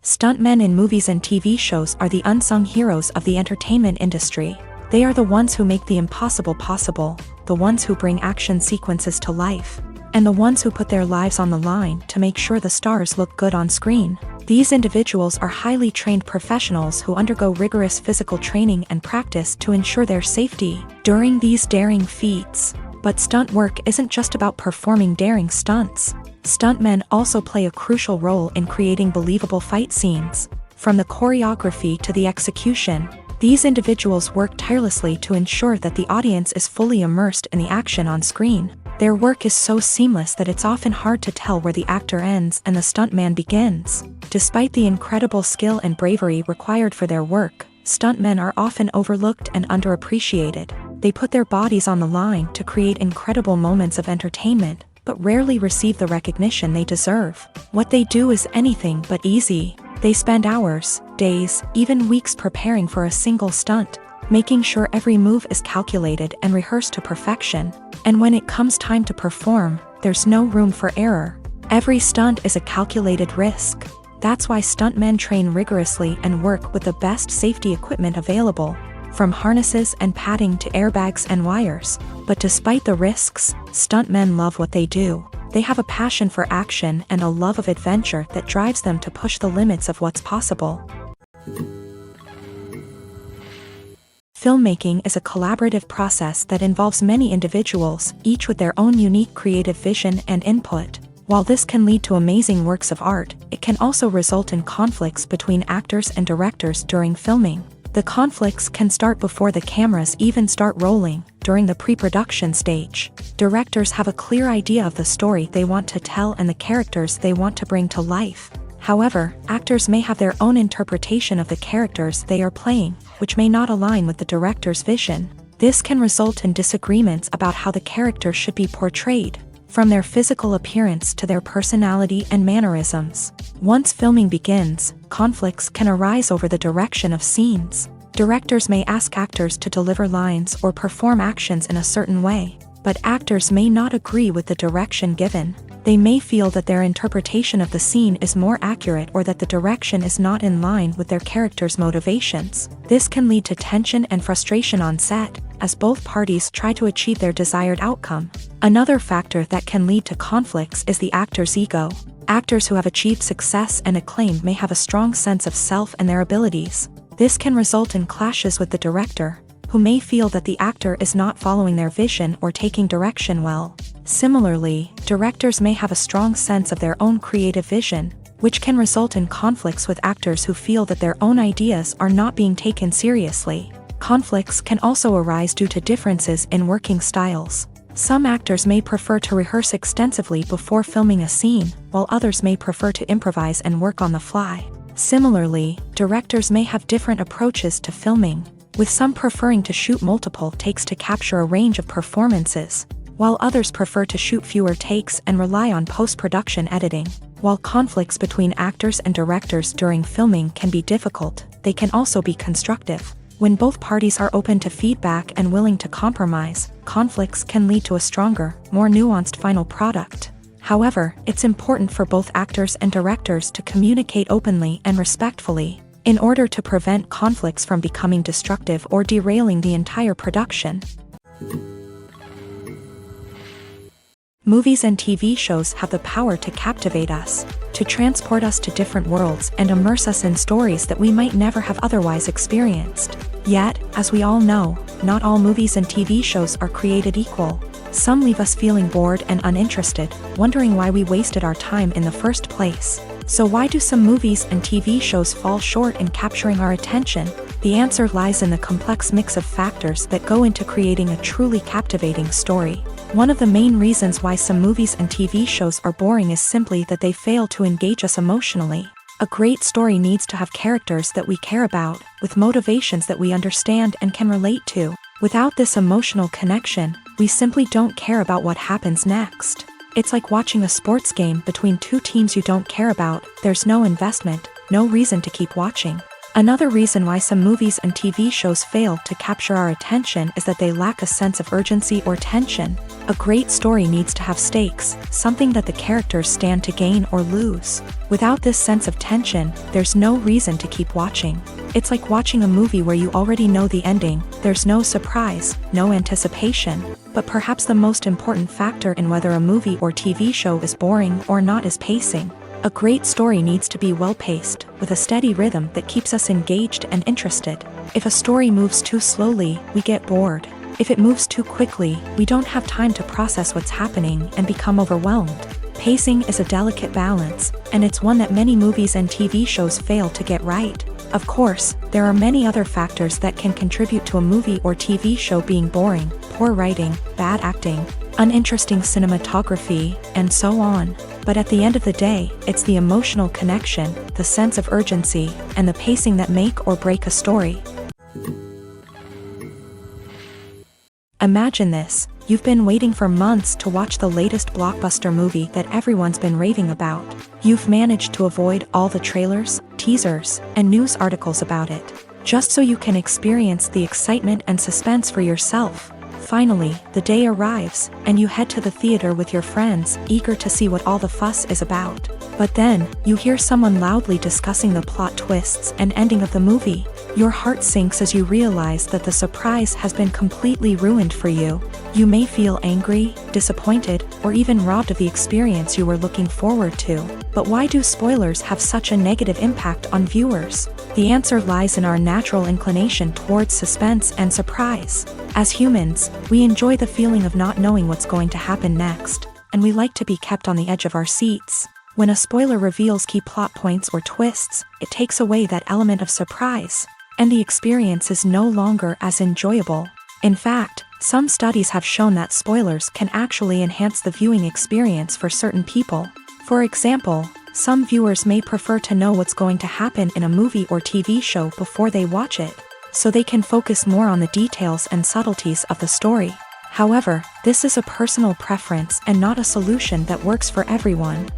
Stuntmen in movies and TV shows are the unsung heroes of the entertainment industry. They are the ones who make the impossible possible, the ones who bring action sequences to life, and the ones who put their lives on the line to make sure the stars look good on screen. These individuals are highly trained professionals who undergo rigorous physical training and practice to ensure their safety during these daring feats. But stunt work isn't just about performing daring stunts. Stuntmen also play a crucial role in creating believable fight scenes. From the choreography to the execution, these individuals work tirelessly to ensure that the audience is fully immersed in the action on screen. Their work is so seamless that it's often hard to tell where the actor ends and the stuntman begins. Despite the incredible skill and bravery required for their work, Stuntmen are often overlooked and underappreciated. They put their bodies on the line to create incredible moments of entertainment, but rarely receive the recognition they deserve. What they do is anything but easy. They spend hours, days, even weeks preparing for a single stunt, making sure every move is calculated and rehearsed to perfection. And when it comes time to perform, there's no room for error. Every stunt is a calculated risk. That's why stuntmen train rigorously and work with the best safety equipment available, from harnesses and padding to airbags and wires. But despite the risks, stuntmen love what they do. They have a passion for action and a love of adventure that drives them to push the limits of what's possible. Filmmaking is a collaborative process that involves many individuals, each with their own unique creative vision and input. While this can lead to amazing works of art, it can also result in conflicts between actors and directors during filming. The conflicts can start before the cameras even start rolling, during the pre-production stage. Directors have a clear idea of the story they want to tell and the characters they want to bring to life. However, actors may have their own interpretation of the characters they are playing, which may not align with the director's vision. This can result in disagreements about how the character should be portrayed, from their physical appearance to their personality and mannerisms. Once filming begins, conflicts can arise over the direction of scenes. Directors may ask actors to deliver lines or perform actions in a certain way, but actors may not agree with the direction given. They may feel that their interpretation of the scene is more accurate or that the direction is not in line with their character's motivations. This can lead to tension and frustration on set, as both parties try to achieve their desired outcome. Another factor that can lead to conflicts is the actor's ego. Actors who have achieved success and acclaim may have a strong sense of self and their abilities. This can result in clashes with the director, who may feel that the actor is not following their vision or taking direction well. Similarly, directors may have a strong sense of their own creative vision, which can result in conflicts with actors who feel that their own ideas are not being taken seriously. Conflicts can also arise due to differences in working styles. Some actors may prefer to rehearse extensively before filming a scene, while others may prefer to improvise and work on the fly. Similarly, directors may have different approaches to filming, with some preferring to shoot multiple takes to capture a range of performances, while others prefer to shoot fewer takes and rely on post-production editing. While conflicts between actors and directors during filming can be difficult, they can also be constructive. When both parties are open to feedback and willing to compromise, conflicts can lead to a stronger, more nuanced final product. However, it's important for both actors and directors to communicate openly and respectfully, in order to prevent conflicts from becoming destructive or derailing the entire production. Movies and TV shows have the power to captivate us, to transport us to different worlds and immerse us in stories that we might never have otherwise experienced. Yet, as we all know, not all movies and TV shows are created equal. Some leave us feeling bored and uninterested, wondering why we wasted our time in the first place. So why do some movies and TV shows fall short in capturing our attention? The answer lies in the complex mix of factors that go into creating a truly captivating story. One of the main reasons why some movies and TV shows are boring is simply that they fail to engage us emotionally. A great story needs to have characters that we care about, with motivations that we understand and can relate to. Without this emotional connection, we simply don't care about what happens next. It's like watching a sports game between two teams you don't care about. There's no investment, no reason to keep watching. Another reason why some movies and TV shows fail to capture our attention is that they lack a sense of urgency or tension. A great story needs to have stakes, something that the characters stand to gain or lose. Without this sense of tension, there's no reason to keep watching. It's like watching a movie where you already know the ending. There's no surprise, no anticipation. But perhaps the most important factor in whether a movie or TV show is boring or not is pacing. A great story needs to be well-paced, with a steady rhythm that keeps us engaged and interested. If a story moves too slowly, we get bored. If it moves too quickly, we don't have time to process what's happening and become overwhelmed. Pacing is a delicate balance, and it's one that many movies and TV shows fail to get right. Of course, there are many other factors that can contribute to a movie or TV show being boring: poor writing, bad acting, uninteresting cinematography, and so on. But at the end of the day, it's the emotional connection, the sense of urgency, and the pacing that make or break a story. Imagine this. You've been waiting for months to watch the latest blockbuster movie that everyone's been raving about. You've managed to avoid all the trailers, teasers, and news articles about it, just so you can experience the excitement and suspense for yourself. Finally, the day arrives, and you head to the theater with your friends, eager to see what all the fuss is about. But then, you hear someone loudly discussing the plot twists and ending of the movie. Your heart sinks as you realize that the surprise has been completely ruined for you. You may feel angry, disappointed, or even robbed of the experience you were looking forward to. But why do spoilers have such a negative impact on viewers? The answer lies in our natural inclination towards suspense and surprise. As humans, we enjoy the feeling of not knowing what's going to happen next, and we like to be kept on the edge of our seats. When a spoiler reveals key plot points or twists, it takes away that element of surprise, and the experience is no longer as enjoyable. In fact, some studies have shown that spoilers can actually enhance the viewing experience for certain people. For example, some viewers may prefer to know what's going to happen in a movie or TV show before they watch it, so they can focus more on the details and subtleties of the story. However, this is a personal preference and not a solution that works for everyone.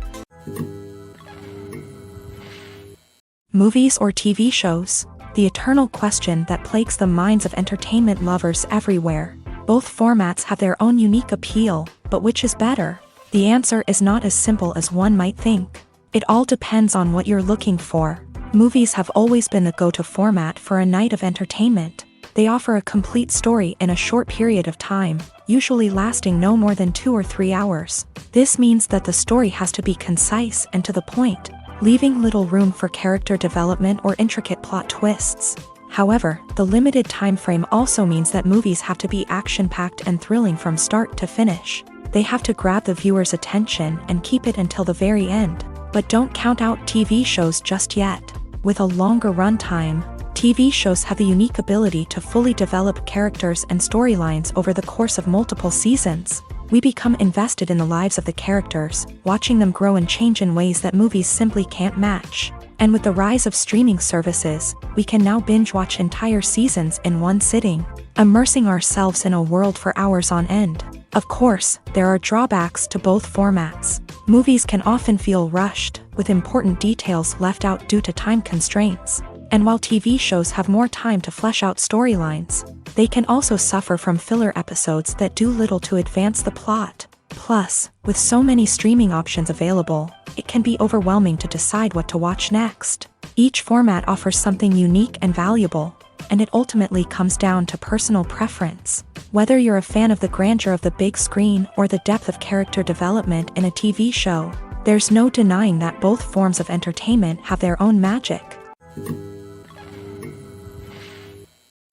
Movies or TV shows? The eternal question that plagues the minds of entertainment lovers everywhere. Both formats have their own unique appeal, but which is better? The answer is not as simple as one might think. It all depends on what you're looking for. Movies have always been the go-to format for a night of entertainment. They offer a complete story in a short period of time, usually lasting no more than 2 or 3 hours. This means that the story has to be concise and to the point, leaving little room for character development or intricate plot twists. However, the limited time frame also means that movies have to be action-packed and thrilling from start to finish. They have to grab the viewer's attention and keep it until the very end. But don't count out TV shows just yet. With a longer runtime, TV shows have the unique ability to fully develop characters and storylines over the course of multiple seasons. We become invested in the lives of the characters, watching them grow and change in ways that movies simply can't match. And with the rise of streaming services, we can now binge-watch entire seasons in one sitting, immersing ourselves in a world for hours on end. Of course, there are drawbacks to both formats. Movies can often feel rushed, with important details left out due to time constraints. And while TV shows have more time to flesh out storylines, they can also suffer from filler episodes that do little to advance the plot. Plus, with so many streaming options available, it can be overwhelming to decide what to watch next. Each format offers something unique and valuable, and it ultimately comes down to personal preference. Whether you're a fan of the grandeur of the big screen or the depth of character development in a TV show, there's no denying that both forms of entertainment have their own magic.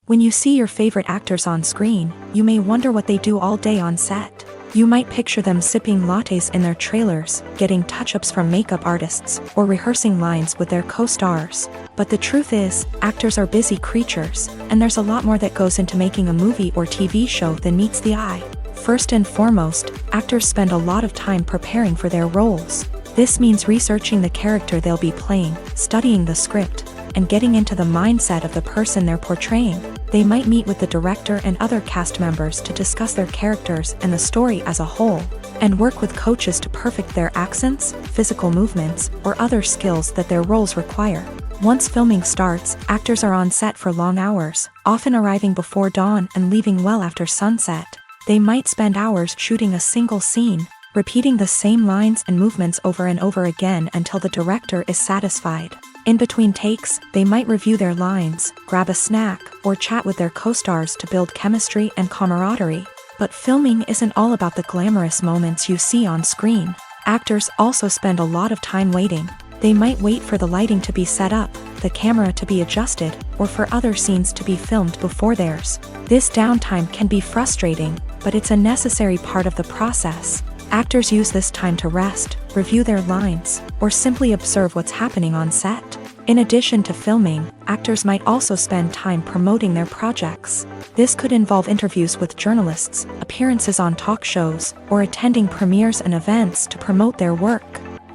When you see your favorite actors on screen, you may wonder what they do all day on set. You might picture them sipping lattes in their trailers, getting touch-ups from makeup artists, or rehearsing lines with their co-stars. But the truth is, actors are busy creatures, and there's a lot more that goes into making a movie or TV show than meets the eye. First and foremost, actors spend a lot of time preparing for their roles. This means researching the character they'll be playing, studying the script, and getting into the mindset of the person they're portraying. They might meet with the director and other cast members to discuss their characters and the story as a whole, and work with coaches to perfect their accents, physical movements, or other skills that their roles require. Once filming starts, actors are on set for long hours, often arriving before dawn and leaving well after sunset. They might spend hours shooting a single scene, repeating the same lines and movements over and over again until the director is satisfied. In between takes, they might review their lines, grab a snack, or chat with their co-stars to build chemistry and camaraderie. But filming isn't all about the glamorous moments you see on screen. Actors also spend a lot of time waiting. They might wait for the lighting to be set up, the camera to be adjusted, or for other scenes to be filmed before theirs. This downtime can be frustrating, but it's a necessary part of the process. Actors use this time to rest, review their lines, or simply observe what's happening on set. In addition to filming, actors might also spend time promoting their projects. This could involve interviews with journalists, appearances on talk shows, or attending premieres and events to promote their work.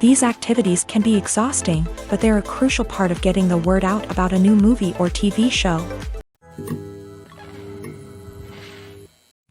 These activities can be exhausting, but they're a crucial part of getting the word out about a new movie or TV show.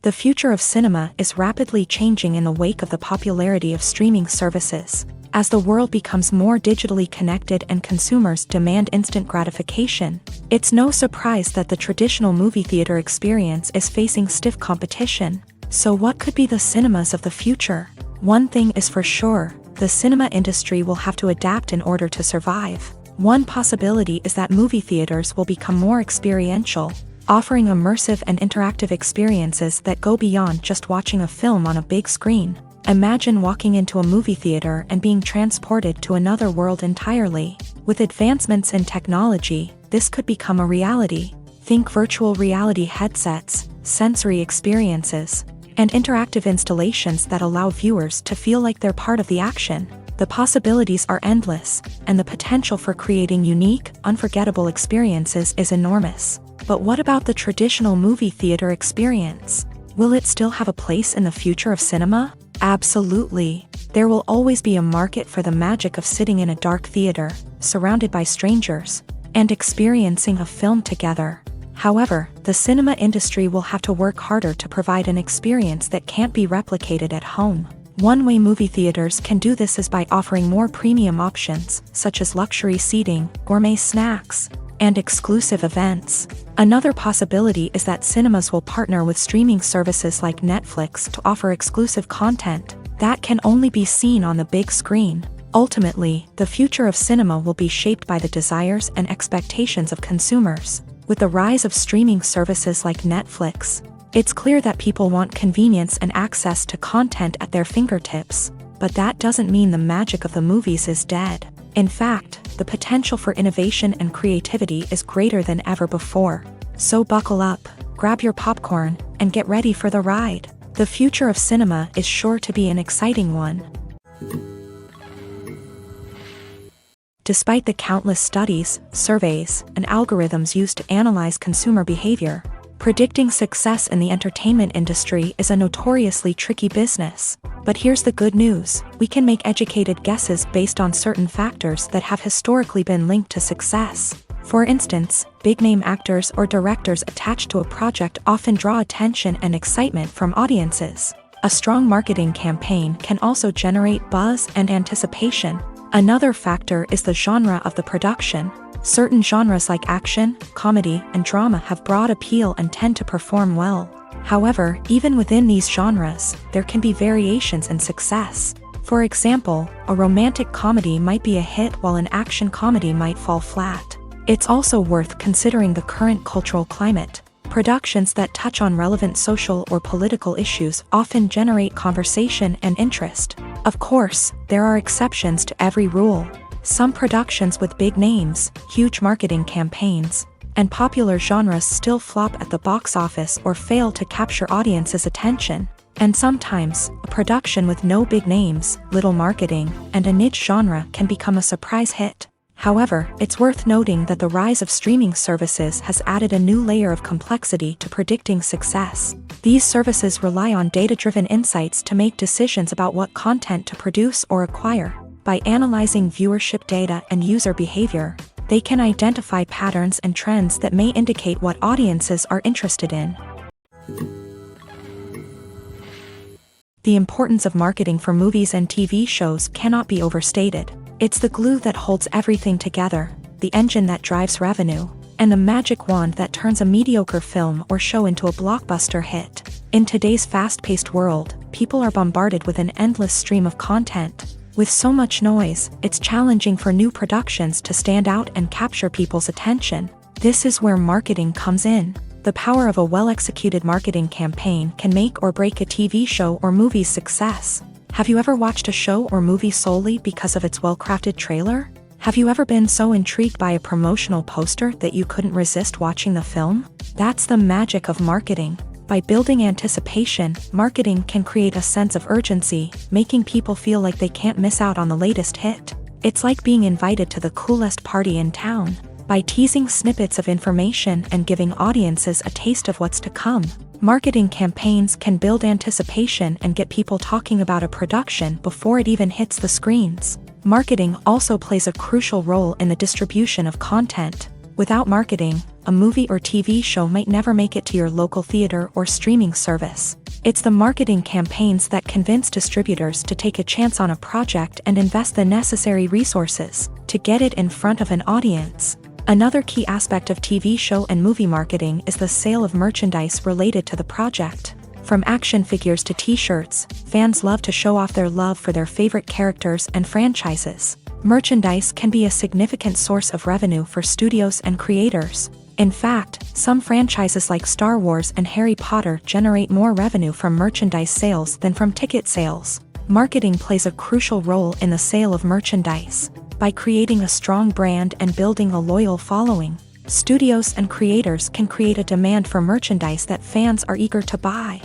The future of cinema is rapidly changing in the wake of the popularity of streaming services. As the world becomes more digitally connected and consumers demand instant gratification, it's no surprise that the traditional movie theater experience is facing stiff competition. So what could be the cinemas of the future? One thing is for sure, the cinema industry will have to adapt in order to survive. One possibility is that movie theaters will become more experiential, offering immersive and interactive experiences that go beyond just watching a film on a big screen. Imagine walking into a movie theater and being transported to another world entirely. With advancements in technology, this could become a reality. Think virtual reality headsets, sensory experiences, and interactive installations that allow viewers to feel like they're part of the action. The possibilities are endless, and the potential for creating unique, unforgettable experiences is enormous. But what about the traditional movie theater experience? Will it still have a place in the future of cinema? Absolutely. There will always be a market for the magic of sitting in a dark theater, surrounded by strangers, and experiencing a film together. However, the cinema industry will have to work harder to provide an experience that can't be replicated at home. One way movie theaters can do this is by offering more premium options, such as luxury seating, gourmet snacks, and exclusive events. Another possibility is that cinemas will partner with streaming services like Netflix to offer exclusive content that can only be seen on the big screen. Ultimately, the future of cinema will be shaped by the desires and expectations of consumers. With the rise of streaming services like Netflix, it's clear that people want convenience and access to content at their fingertips. But that doesn't mean the magic of the movies is dead. In fact, the potential for innovation and creativity is greater than ever before. So buckle up, grab your popcorn, and get ready for the ride. The future of cinema is sure to be an exciting one. Despite the countless studies, surveys, and algorithms used to analyze consumer behavior, predicting success in the entertainment industry is a notoriously tricky business. But here's the good news: we can make educated guesses based on certain factors that have historically been linked to success. For instance, big-name actors or directors attached to a project often draw attention and excitement from audiences. A strong marketing campaign can also generate buzz and anticipation. Another factor is the genre of the production. Certain genres like action, comedy, and drama have broad appeal and tend to perform well. However, even within these genres, there can be variations in success. For example, a romantic comedy might be a hit while an action comedy might fall flat. It's also worth considering the current cultural climate. Productions that touch on relevant social or political issues often generate conversation and interest. Of course, there are exceptions to every rule. Some productions with big names, huge marketing campaigns, and popular genres still flop at the box office or fail to capture audiences' attention. And sometimes, a production with no big names, little marketing, and a niche genre can become a surprise hit. However, it's worth noting that the rise of streaming services has added a new layer of complexity to predicting success. These services rely on data-driven insights to make decisions about what content to produce or acquire. By analyzing viewership data and user behavior, they can identify patterns and trends that may indicate what audiences are interested in. The importance of marketing for movies and TV shows cannot be overstated. It's the glue that holds everything together, the engine that drives revenue, and the magic wand that turns a mediocre film or show into a blockbuster hit. In today's fast-paced world, people are bombarded with an endless stream of content. With so much noise, it's challenging for new productions to stand out and capture people's attention. This is where marketing comes in. The power of a well-executed marketing campaign can make or break a TV show or movie's success. Have you ever watched a show or movie solely because of its well-crafted trailer? Have you ever been so intrigued by a promotional poster that you couldn't resist watching the film? That's the magic of marketing. By building anticipation, marketing can create a sense of urgency, making people feel like they can't miss out on the latest hit. It's like being invited to the coolest party in town. By teasing snippets of information and giving audiences a taste of what's to come, marketing campaigns can build anticipation and get people talking about a production before it even hits the screens. Marketing also plays a crucial role in the distribution of content. Without marketing, a movie or TV show might never make it to your local theater or streaming service. It's the marketing campaigns that convince distributors to take a chance on a project and invest the necessary resources to get it in front of an audience. Another key aspect of TV show and movie marketing is the sale of merchandise related to the project. From action figures to t-shirts, fans love to show off their love for their favorite characters and franchises. Merchandise can be a significant source of revenue for studios and creators. In fact, some franchises like Star Wars and Harry Potter generate more revenue from merchandise sales than from ticket sales. Marketing plays a crucial role in the sale of merchandise. By creating a strong brand and building a loyal following, studios and creators can create a demand for merchandise that fans are eager to buy.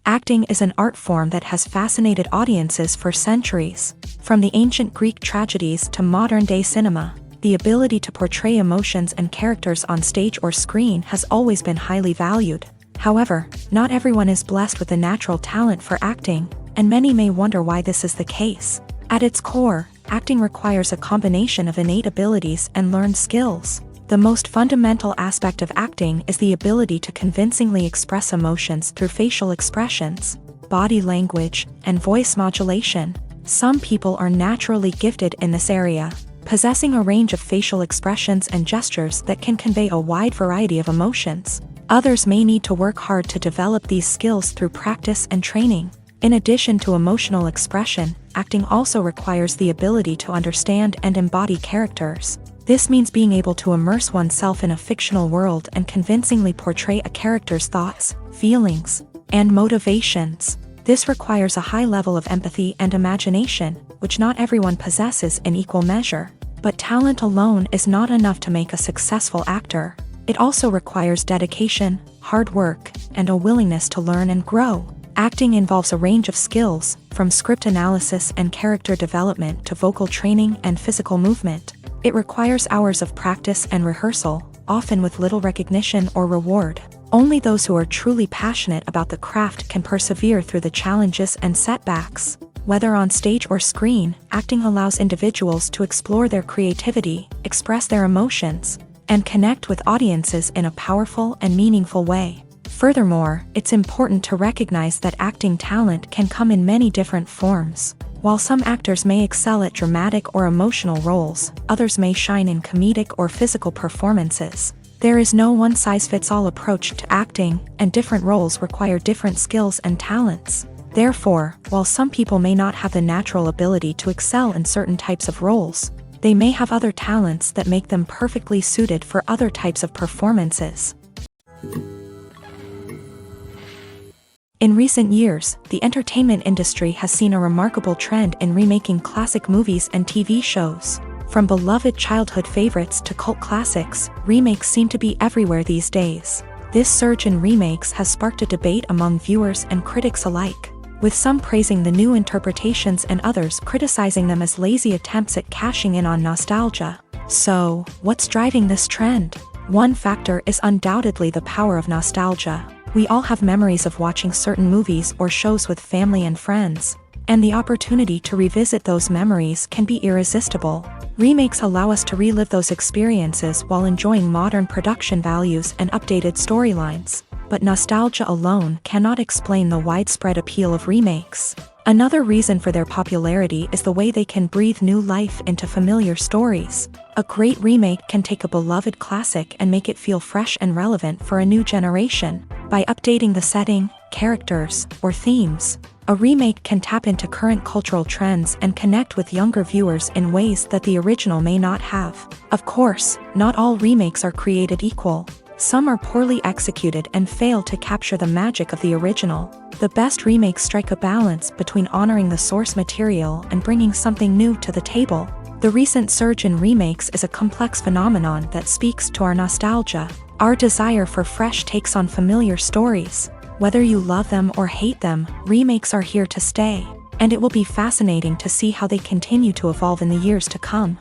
Acting is an art form that has fascinated audiences for centuries. From the ancient Greek tragedies to modern-day cinema, the ability to portray emotions and characters on stage or screen has always been highly valued. However, not everyone is blessed with a natural talent for acting, and many may wonder why this is the case. At its core, acting requires a combination of innate abilities and learned skills. The most fundamental aspect of acting is the ability to convincingly express emotions through facial expressions, body language, and voice modulation. Some people are naturally gifted in this area, possessing a range of facial expressions and gestures that can convey a wide variety of emotions. Others may need to work hard to develop these skills through practice and training. In addition to emotional expression, acting also requires the ability to understand and embody characters. This means being able to immerse oneself in a fictional world and convincingly portray a character's thoughts, feelings, and motivations. This requires a high level of empathy and imagination, which not everyone possesses in equal measure. But talent alone is not enough to make a successful actor. It also requires dedication, hard work, and a willingness to learn and grow. Acting involves a range of skills, from script analysis and character development to vocal training and physical movement. It requires hours of practice and rehearsal, often with little recognition or reward. Only those who are truly passionate about the craft can persevere through the challenges and setbacks. Whether on stage or screen, acting allows individuals to explore their creativity, express their emotions, and connect with audiences in a powerful and meaningful way. Furthermore, it's important to recognize that acting talent can come in many different forms. While some actors may excel at dramatic or emotional roles, others may shine in comedic or physical performances. There is no one-size-fits-all approach to acting, and different roles require different skills and talents. Therefore, while some people may not have the natural ability to excel in certain types of roles, they may have other talents that make them perfectly suited for other types of performances. In recent years, the entertainment industry has seen a remarkable trend in remaking classic movies and TV shows. From beloved childhood favorites to cult classics, remakes seem to be everywhere these days. This surge in remakes has sparked a debate among viewers and critics alike, with some praising the new interpretations and others criticizing them as lazy attempts at cashing in on nostalgia. So, what's driving this trend? One factor is undoubtedly the power of nostalgia. We all have memories of watching certain movies or shows with family and friends, and the opportunity to revisit those memories can be irresistible. Remakes allow us to relive those experiences while enjoying modern production values and updated storylines. But nostalgia alone cannot explain the widespread appeal of remakes. Another reason for their popularity is the way they can breathe new life into familiar stories. A great remake can take a beloved classic and make it feel fresh and relevant for a new generation. By updating the setting, characters, or themes, a remake can tap into current cultural trends and connect with younger viewers in ways that the original may not have. Of course, not all remakes are created equal. Some are poorly executed and fail to capture the magic of the original. The best remakes strike a balance between honoring the source material and bringing something new to the table. The recent surge in remakes is a complex phenomenon that speaks to our nostalgia, our desire for fresh takes on familiar stories. Whether you love them or hate them, remakes are here to stay. and it will be fascinating to see how they continue to evolve in the years to come.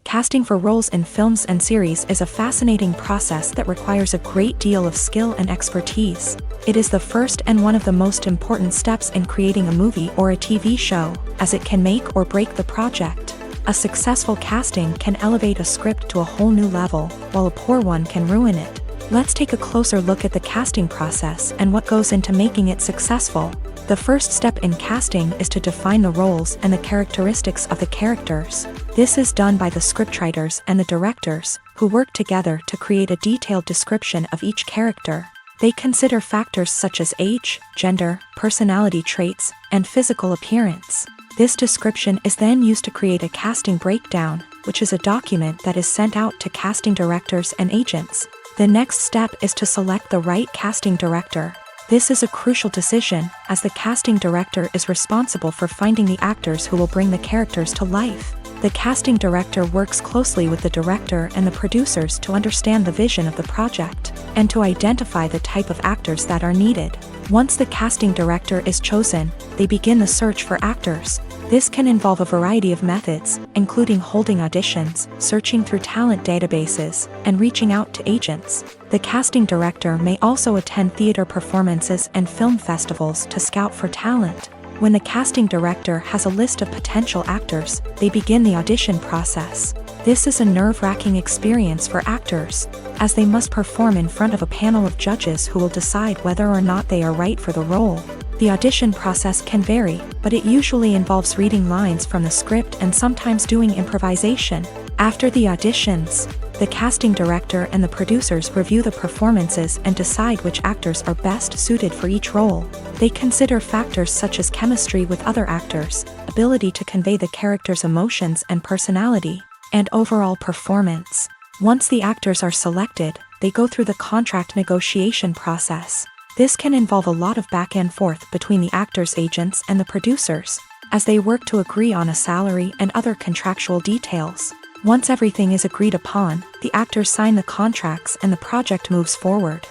Casting for roles in films and series is a fascinating process that requires a great deal of skill and expertise. It is the first and one of the most important steps in creating a movie or a TV show, as it can make or break the project. A successful casting can elevate a script to a whole new level, while a poor one can ruin it. Let's take a closer look at the casting process and what goes into making it successful. The first step in casting is to define the roles and the characteristics of the characters. This is done by the scriptwriters and the directors, who work together to create a detailed description of each character. They consider factors such as age, gender, personality traits, and physical appearance. This description is then used to create a casting breakdown, which is a document that is sent out to casting directors and agents. The next step is to select the right casting director. This is a crucial decision, as the casting director is responsible for finding the actors who will bring the characters to life. The casting director works closely with the director and the producers to understand the vision of the project, and to identify the type of actors that are needed. Once the casting director is chosen, they begin the search for actors. This can involve a variety of methods, including holding auditions, searching through talent databases, and reaching out to agents. The casting director may also attend theater performances and film festivals to scout for talent. When the casting director has a list of potential actors, they begin the audition process. This is a nerve-wracking experience for actors, as they must perform in front of a panel of judges who will decide whether or not they are right for the role. The audition process can vary, but it usually involves reading lines from the script and sometimes doing improvisation. After the auditions, the casting director and the producers review the performances and decide which actors are best suited for each role. They consider factors such as chemistry with other actors, ability to convey the character's emotions and personality, and overall performance. Once the actors are selected, they go through the contract negotiation process. This can involve a lot of back and forth between the actors' agents and the producers, as they work to agree on a salary and other contractual details. Once everything is agreed upon, the actors sign the contracts and the project moves forward.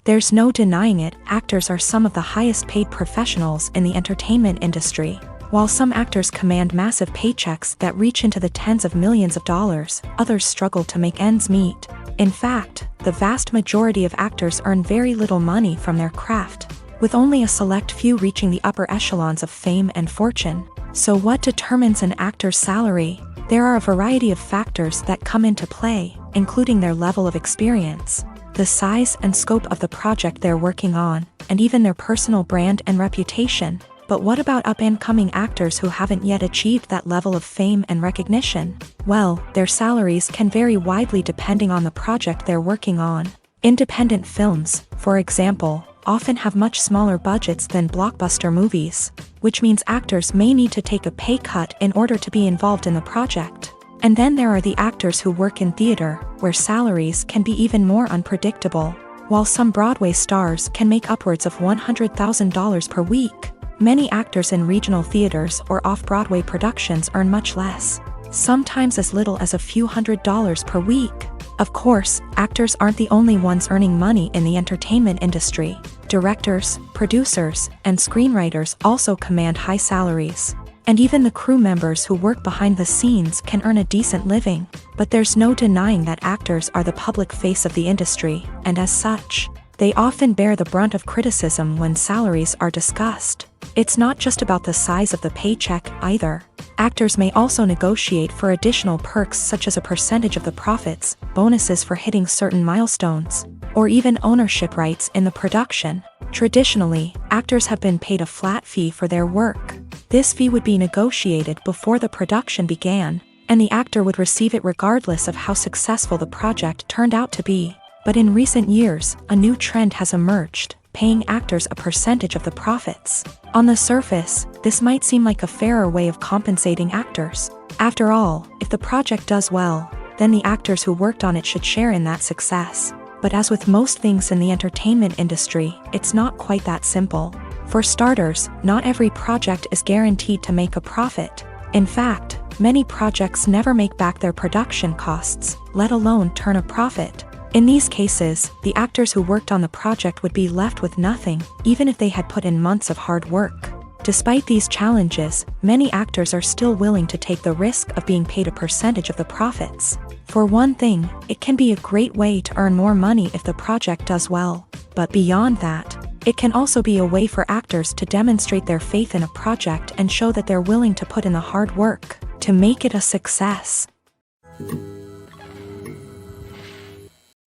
There's no denying it, actors are some of the highest paid professionals in the entertainment industry. While some actors command massive paychecks that reach into the tens of millions of dollars, others struggle to make ends meet. In fact, the vast majority of actors earn very little money from their craft, with only a select few reaching the upper echelons of fame and fortune. So what determines an actor's salary? There are a variety of factors that come into play, including their level of experience, the size and scope of the project they're working on, and even their personal brand and reputation. But what about up-and-coming actors who haven't yet achieved that level of fame and recognition? Well, their salaries can vary widely depending on the project they're working on. Independent films, for example, often have much smaller budgets than blockbuster movies, which means actors may need to take a pay cut in order to be involved in the project. And then there are the actors who work in theater, where salaries can be even more unpredictable. While some Broadway stars can make upwards of $100,000 per week, many actors in regional theaters or off-Broadway productions earn much less, sometimes as little as a few $100s per week. Of course, actors aren't the only ones earning money in the entertainment industry. Directors, producers, and screenwriters also command high salaries. And even the crew members who work behind the scenes can earn a decent living. But there's no denying that actors are the public face of the industry, and as such, they often bear the brunt of criticism when salaries are discussed. It's not just about the size of the paycheck, either. Actors may also negotiate for additional perks such as a percentage of the profits, bonuses for hitting certain milestones, or even ownership rights in the production. Traditionally, actors have been paid a flat fee for their work. This fee would be negotiated before the production began, and the actor would receive it regardless of how successful the project turned out to be. But in recent years, a new trend has emerged, paying actors a percentage of the profits. On the surface, this might seem like a fairer way of compensating actors. After all, if the project does well, then the actors who worked on it should share in that success. But as with most things in the entertainment industry, it's not quite that simple. For starters, not every project is guaranteed to make a profit. In fact, many projects never make back their production costs, let alone turn a profit. In these cases, the actors who worked on the project would be left with nothing, even if they had put in months of hard work. Despite these challenges, many actors are still willing to take the risk of being paid a percentage of the profits. For one thing, it can be a great way to earn more money if the project does well. But beyond that, it can also be a way for actors to demonstrate their faith in a project and show that they're willing to put in the hard work to make it a success.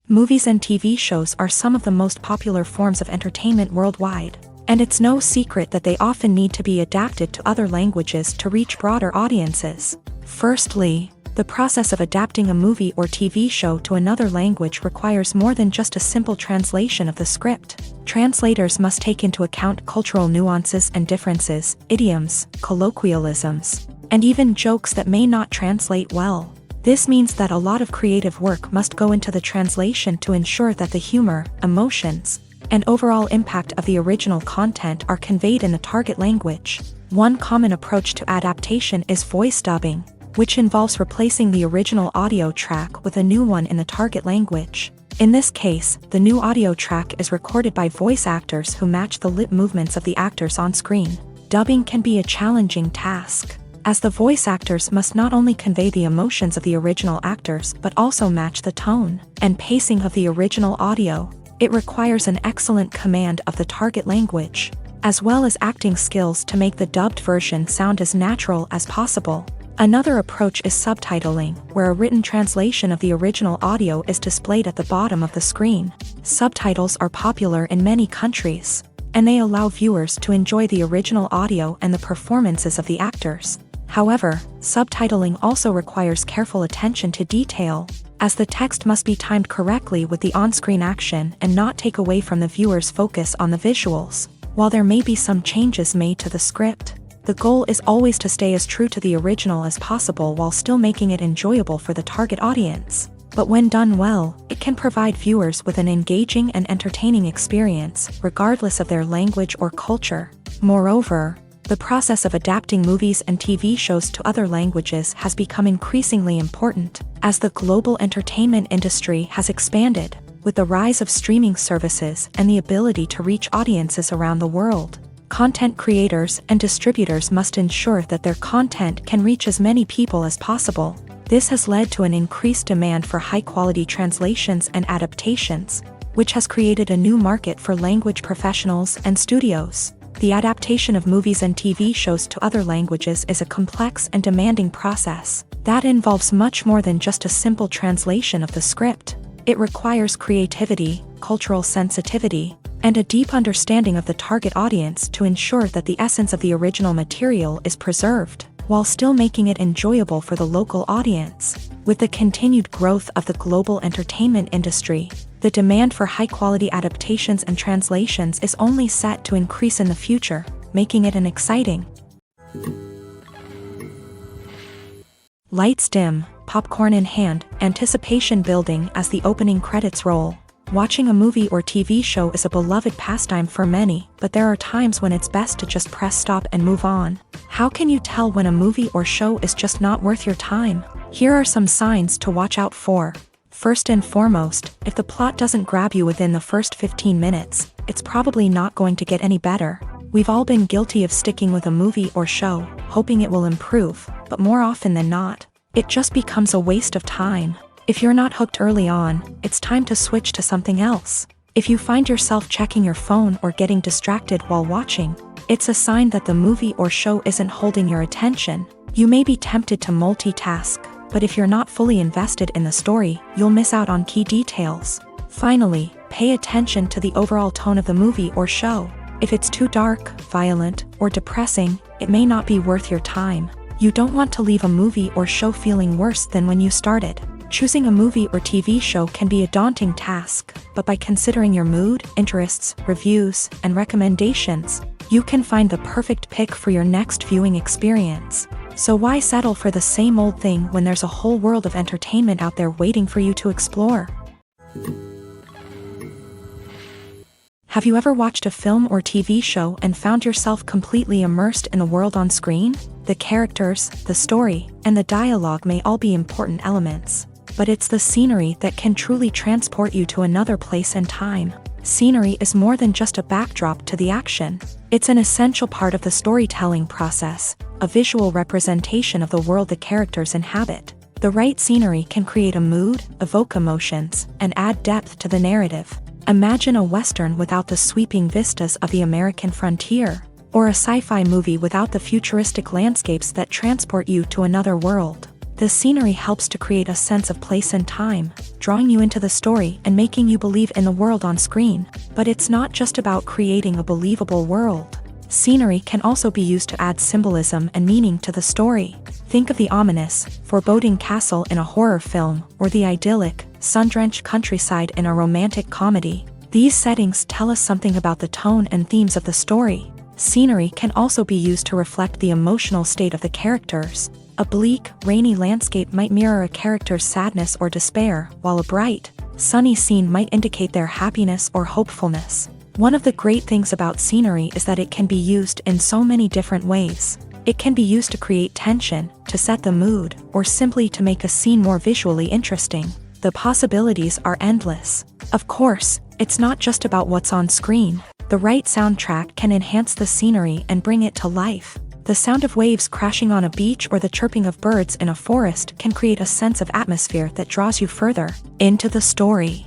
Movies and TV shows are some of the most popular forms of entertainment worldwide, and it's no secret that they often need to be adapted to other languages to reach broader audiences. Firstly, the process of adapting a movie or TV show to another language requires more than just a simple translation of the script. Translators must take into account cultural nuances and differences, idioms, colloquialisms, and even jokes that may not translate well. This means that a lot of creative work must go into the translation to ensure that the humor, emotions, and overall impact of the original content are conveyed in the target language. One common approach to adaptation is voice dubbing, which involves replacing the original audio track with a new one in the target language. In this case, the new audio track is recorded by voice actors who match the lip movements of the actors on screen. Dubbing can be a challenging task, as the voice actors must not only convey the emotions of the original actors but also match the tone and pacing of the original audio. It requires an excellent command of the target language, as well as acting skills to make the dubbed version sound as natural as possible. Another approach is subtitling, where a written translation of the original audio is displayed at the bottom of the screen. Subtitles are popular in many countries, and they allow viewers to enjoy the original audio and the performances of the actors. However, subtitling also requires careful attention to detail, as the text must be timed correctly with the on-screen action and not take away from the viewer's focus on the visuals. While there may be some changes made to the script, the goal is always to stay as true to the original as possible while still making it enjoyable for the target audience. But when done well, it can provide viewers with an engaging and entertaining experience, regardless of their language or culture. Moreover, the process of adapting movies and TV shows to other languages has become increasingly important, as the global entertainment industry has expanded, with the rise of streaming services and the ability to reach audiences around the world. Content creators and distributors must ensure that their content can reach as many people as possible. This has led to an increased demand for high-quality translations and adaptations, which has created a new market for language professionals and studios. The adaptation of movies and TV shows to other languages is a complex and demanding process that involves much more than just a simple translation of the script. It requires creativity, cultural sensitivity, and a deep understanding of the target audience to ensure that the essence of the original material is preserved, while still making it enjoyable for the local audience. With the continued growth of the global entertainment industry, the demand for high-quality adaptations and translations is only set to increase in the future, making it an exciting. Lights dim, popcorn in hand, anticipation building as the opening credits roll. Watching a movie or TV show is a beloved pastime for many, but there are times when it's best to just press stop and move on. How can you tell when a movie or show is just not worth your time? Here are some signs to watch out for. First and foremost, if the plot doesn't grab you within the first 15 minutes, it's probably not going to get any better. We've all been guilty of sticking with a movie or show, hoping it will improve, but more often than not, it just becomes a waste of time. If you're not hooked early on, it's time to switch to something else. If you find yourself checking your phone or getting distracted while watching, it's a sign that the movie or show isn't holding your attention. You may be tempted to multitask, but if you're not fully invested in the story, you'll miss out on key details. Finally, pay attention to the overall tone of the movie or show. If it's too dark, violent, or depressing, it may not be worth your time. You don't want to leave a movie or show feeling worse than when you started. Choosing a movie or TV show can be a daunting task, but by considering your mood, interests, reviews, and recommendations, you can find the perfect pick for your next viewing experience. So why settle for the same old thing when there's a whole world of entertainment out there waiting for you to explore? Have you ever watched a film or TV show and found yourself completely immersed in the world on screen? The characters, the story, and the dialogue may all be important elements, but it's the scenery that can truly transport you to another place and time. Scenery is more than just a backdrop to the action. It's an essential part of the storytelling process, a visual representation of the world the characters inhabit. The right scenery can create a mood, evoke emotions, and add depth to the narrative. Imagine a Western without the sweeping vistas of the American frontier, or a sci-fi movie without the futuristic landscapes that transport you to another world. The scenery helps to create a sense of place and time, drawing you into the story and making you believe in the world on screen. But it's not just about creating a believable world. Scenery can also be used to add symbolism and meaning to the story. Think of the ominous, foreboding castle in a horror film, or the idyllic, sun-drenched countryside in a romantic comedy. These settings tell us something about the tone and themes of the story. Scenery can also be used to reflect the emotional state of the characters. A bleak, rainy landscape might mirror a character's sadness or despair, while a bright, sunny scene might indicate their happiness or hopefulness. One of the great things about scenery is that it can be used in so many different ways. It can be used to create tension, to set the mood, or simply to make a scene more visually interesting. The possibilities are endless. Of course, it's not just about what's on screen. The right soundtrack can enhance the scenery and bring it to life. The sound of waves crashing on a beach or the chirping of birds in a forest can create a sense of atmosphere that draws you further into the story.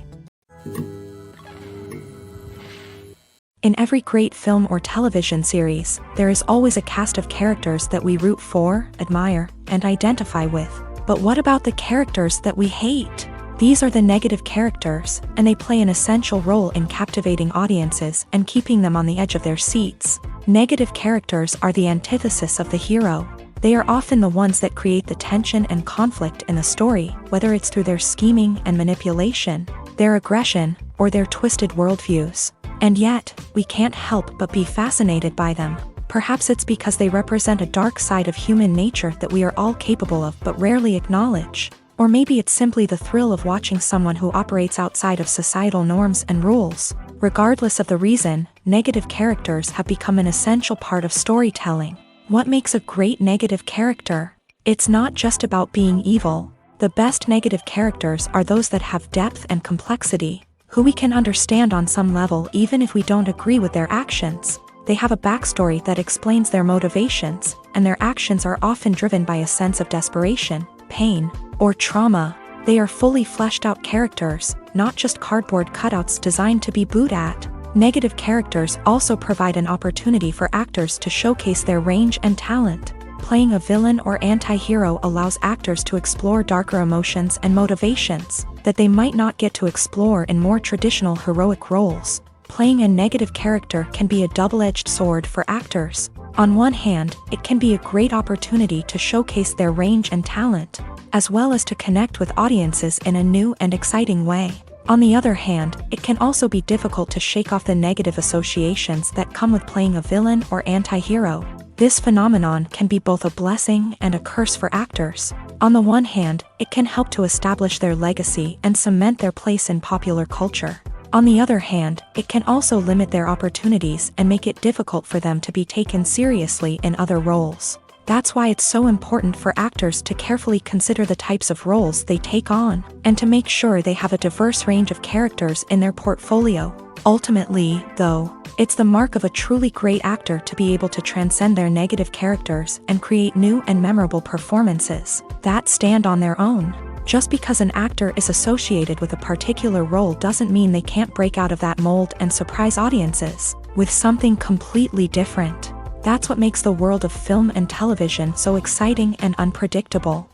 In every great film or television series, there is always a cast of characters that we root for, admire, and identify with. But what about the characters that we hate? These are the negative characters, and they play an essential role in captivating audiences and keeping them on the edge of their seats. Negative characters are the antithesis of the hero. They are often the ones that create the tension and conflict in the story, whether it's through their scheming and manipulation, their aggression, or their twisted worldviews. And yet, we can't help but be fascinated by them. Perhaps it's because they represent a dark side of human nature that we are all capable of but rarely acknowledge. Or maybe it's simply the thrill of watching someone who operates outside of societal norms and rules. Regardless of the reason, negative characters have become an essential part of storytelling. What makes a great negative character? It's not just about being evil. The best negative characters are those that have depth and complexity, who we can understand on some level even if we don't agree with their actions. They have a backstory that explains their motivations, and their actions are often driven by a sense of desperation, pain, or trauma. They are fully fleshed out characters, not just cardboard cutouts designed to be booed at. Negative characters also provide an opportunity for actors to showcase their range and talent. Playing a villain or anti-hero allows actors to explore darker emotions and motivations that they might not get to explore in more traditional heroic roles. Playing a negative character can be a double-edged sword for actors. On one hand, it can be a great opportunity to showcase their range and talent, as well as to connect with audiences in a new and exciting way. On the other hand, it can also be difficult to shake off the negative associations that come with playing a villain or anti-hero. This phenomenon can be both a blessing and a curse for actors. On the one hand, it can help to establish their legacy and cement their place in popular culture. On the other hand, it can also limit their opportunities and make it difficult for them to be taken seriously in other roles. That's why it's so important for actors to carefully consider the types of roles they take on, and to make sure they have a diverse range of characters in their portfolio. Ultimately, though, it's the mark of a truly great actor to be able to transcend their negative characters and create new and memorable performances that stand on their own. Just because an actor is associated with a particular role doesn't mean they can't break out of that mold and surprise audiences with something completely different. That's what makes the world of film and television so exciting and unpredictable.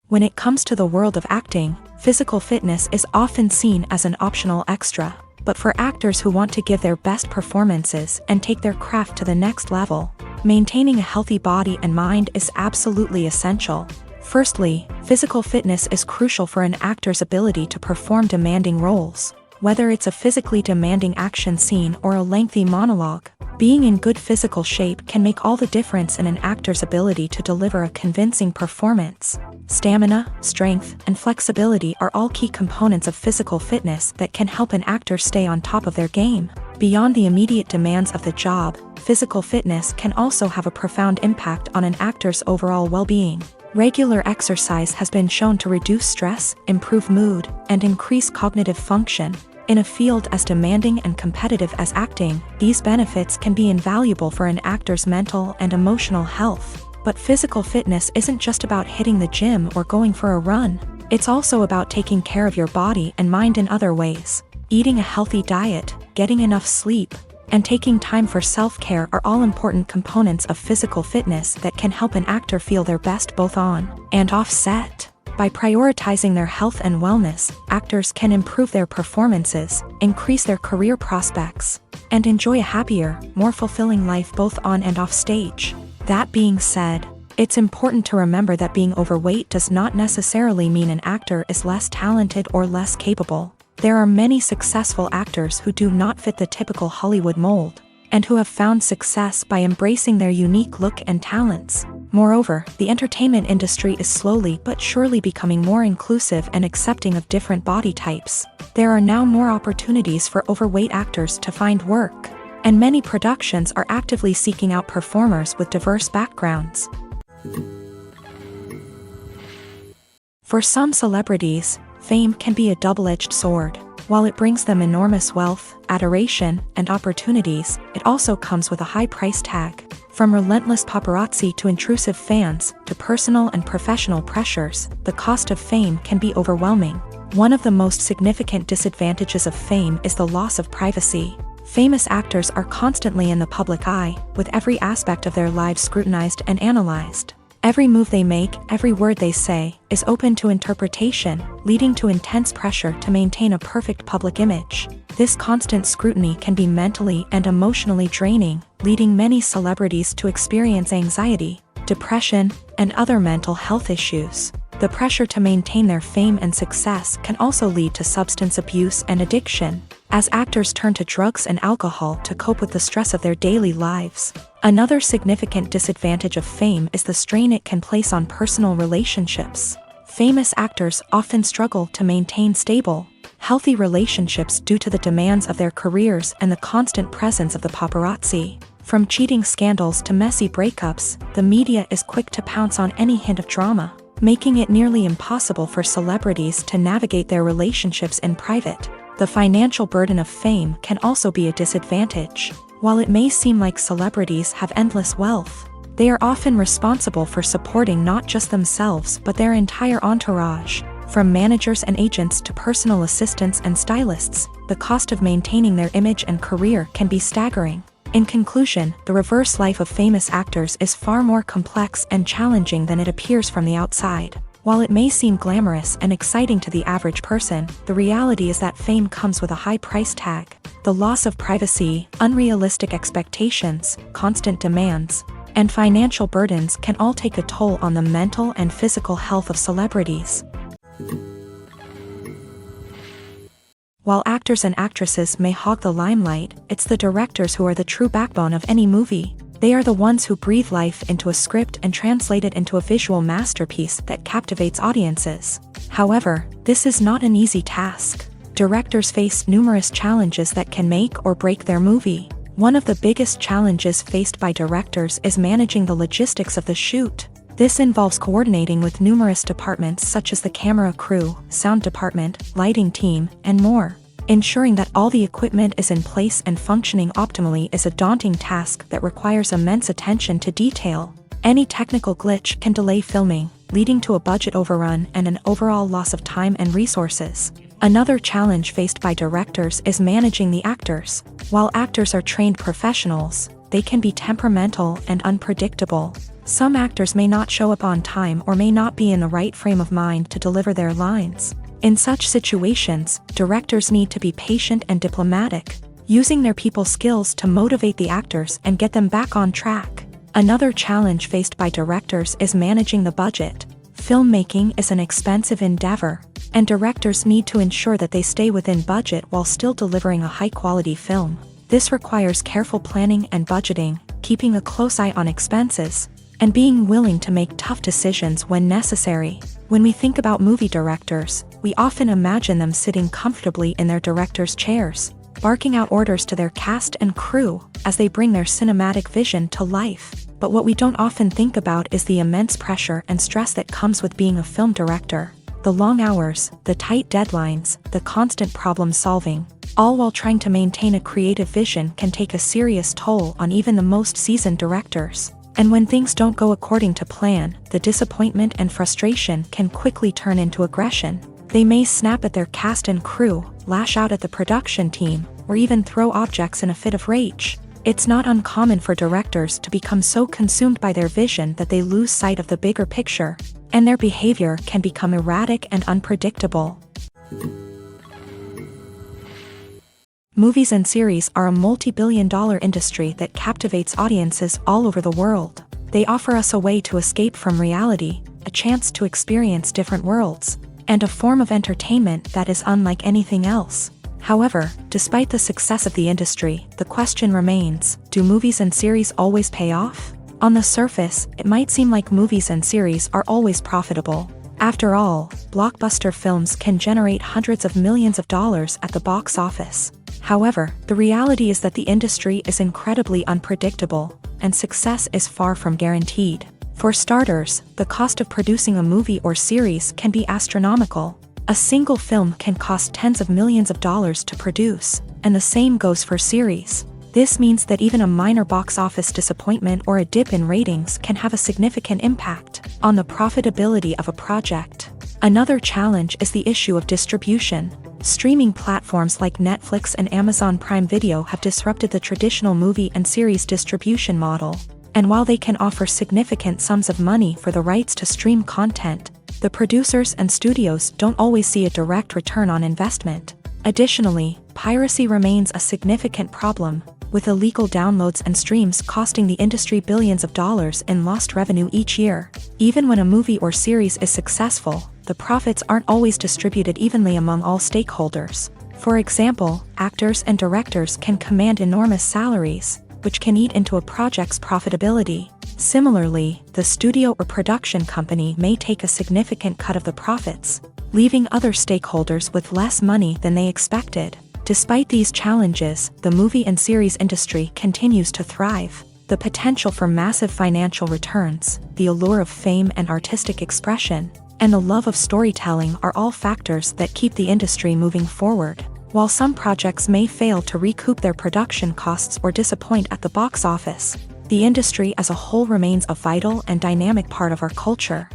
When it comes to the world of acting, physical fitness is often seen as an optional extra. But for actors who want to give their best performances and take their craft to the next level, maintaining a healthy body and mind is absolutely essential. Firstly, physical fitness is crucial for an actor's ability to perform demanding roles. Whether it's a physically demanding action scene or a lengthy monologue, being in good physical shape can make all the difference in an actor's ability to deliver a convincing performance. Stamina, strength, and flexibility are all key components of physical fitness that can help an actor stay on top of their game. Beyond the immediate demands of the job, physical fitness can also have a profound impact on an actor's overall well-being. Regular exercise has been shown to reduce stress, improve mood, and increase cognitive function. In a field as demanding and competitive as acting, these benefits can be invaluable for an actor's mental and emotional health. But physical fitness isn't just about hitting the gym or going for a run. It's also about taking care of your body and mind in other ways. Eating a healthy diet, getting enough sleep, and taking time for self-care are all important components of physical fitness that can help an actor feel their best both on and off set. By prioritizing their health and wellness, actors can improve their performances, increase their career prospects, and enjoy a happier, more fulfilling life both on and off stage. That being said, it's important to remember that being overweight does not necessarily mean an actor is less talented or less capable. There are many successful actors who do not fit the typical Hollywood mold, and who have found success by embracing their unique look and talents. Moreover, the entertainment industry is slowly but surely becoming more inclusive and accepting of different body types. There are now more opportunities for overweight actors to find work, and many productions are actively seeking out performers with diverse backgrounds. For some celebrities, fame can be a double-edged sword. While it brings them enormous wealth, adoration, and opportunities, it also comes with a high price tag. From relentless paparazzi to intrusive fans, to personal and professional pressures, the cost of fame can be overwhelming. One of the most significant disadvantages of fame is the loss of privacy. Famous actors are constantly in the public eye, with every aspect of their lives scrutinized and analyzed. Every move they make, every word they say, is open to interpretation, leading to intense pressure to maintain a perfect public image. This constant scrutiny can be mentally and emotionally draining, leading many celebrities to experience anxiety, depression, and other mental health issues. The pressure to maintain their fame and success can also lead to substance abuse and addiction, as actors turn to drugs and alcohol to cope with the stress of their daily lives. Another significant disadvantage of fame is the strain it can place on personal relationships. Famous actors often struggle to maintain stable, healthy relationships due to the demands of their careers and the constant presence of the paparazzi. From cheating scandals to messy breakups, the media is quick to pounce on any hint of drama, making it nearly impossible for celebrities to navigate their relationships in private. The financial burden of fame can also be a disadvantage. While it may seem like celebrities have endless wealth, they are often responsible for supporting not just themselves but their entire entourage. From managers and agents to personal assistants and stylists, the cost of maintaining their image and career can be staggering. In conclusion, the reverse life of famous actors is far more complex and challenging than it appears from the outside. While it may seem glamorous and exciting to the average person, the reality is that fame comes with a high price tag. The loss of privacy, unrealistic expectations, constant demands, and financial burdens can all take a toll on the mental and physical health of celebrities. While actors and actresses may hog the limelight, it's the directors who are the true backbone of any movie. They are the ones who breathe life into a script and translate it into a visual masterpiece that captivates audiences. However, this is not an easy task. Directors face numerous challenges that can make or break their movie. One of the biggest challenges faced by directors is managing the logistics of the shoot. This involves coordinating with numerous departments such as the camera crew, sound department, lighting team, and more. Ensuring that all the equipment is in place and functioning optimally is a daunting task that requires immense attention to detail. Any technical glitch can delay filming, leading to a budget overrun and an overall loss of time and resources. Another challenge faced by directors is managing the actors. While actors are trained professionals, they can be temperamental and unpredictable. Some actors may not show up on time or may not be in the right frame of mind to deliver their lines. In such situations, directors need to be patient and diplomatic, using their people skills to motivate the actors and get them back on track. Another challenge faced by directors is managing the budget. Filmmaking is an expensive endeavor, and directors need to ensure that they stay within budget while still delivering a high-quality film. This requires careful planning and budgeting, keeping a close eye on expenses, and being willing to make tough decisions when necessary. When we think about movie directors, we often imagine them sitting comfortably in their director's chairs, barking out orders to their cast and crew as they bring their cinematic vision to life. But what we don't often think about is the immense pressure and stress that comes with being a film director. The long hours, the tight deadlines, the constant problem solving, all while trying to maintain a creative vision can take a serious toll on even the most seasoned directors. And when things don't go according to plan, the disappointment and frustration can quickly turn into aggression. They may snap at their cast and crew, lash out at the production team, or even throw objects in a fit of rage. It's not uncommon for directors to become so consumed by their vision that they lose sight of the bigger picture, and their behavior can become erratic and unpredictable. Movies and series are a multi-billion-dollar industry that captivates audiences all over the world. They offer us a way to escape from reality, a chance to experience different worlds, and a form of entertainment that is unlike anything else. However, despite the success of the industry, the question remains, do movies and series always pay off? On the surface, it might seem like movies and series are always profitable. After all, blockbuster films can generate hundreds of millions of dollars at the box office. However, the reality is that the industry is incredibly unpredictable, and success is far from guaranteed. For starters, the cost of producing a movie or series can be astronomical. A single film can cost tens of millions of dollars to produce, and the same goes for series. This means that even a minor box office disappointment or a dip in ratings can have a significant impact on the profitability of a project. Another challenge is the issue of distribution. Streaming platforms like Netflix and Amazon Prime Video have disrupted the traditional movie and series distribution model. And while they can offer significant sums of money for the rights to stream content, the producers and studios don't always see a direct return on investment. Additionally, piracy remains a significant problem, with illegal downloads and streams costing the industry billions of dollars in lost revenue each year. Even when a movie or series is successful, the profits aren't always distributed evenly among all stakeholders. For example, actors and directors can command enormous salaries, which can eat into a project's profitability. Similarly, the studio or production company may take a significant cut of the profits, leaving other stakeholders with less money than they expected. Despite these challenges, the movie and series industry continues to thrive. The potential for massive financial returns, the allure of fame and artistic expression, and the love of storytelling are all factors that keep the industry moving forward. While some projects may fail to recoup their production costs or disappoint at the box office, the industry as a whole remains a vital and dynamic part of our culture.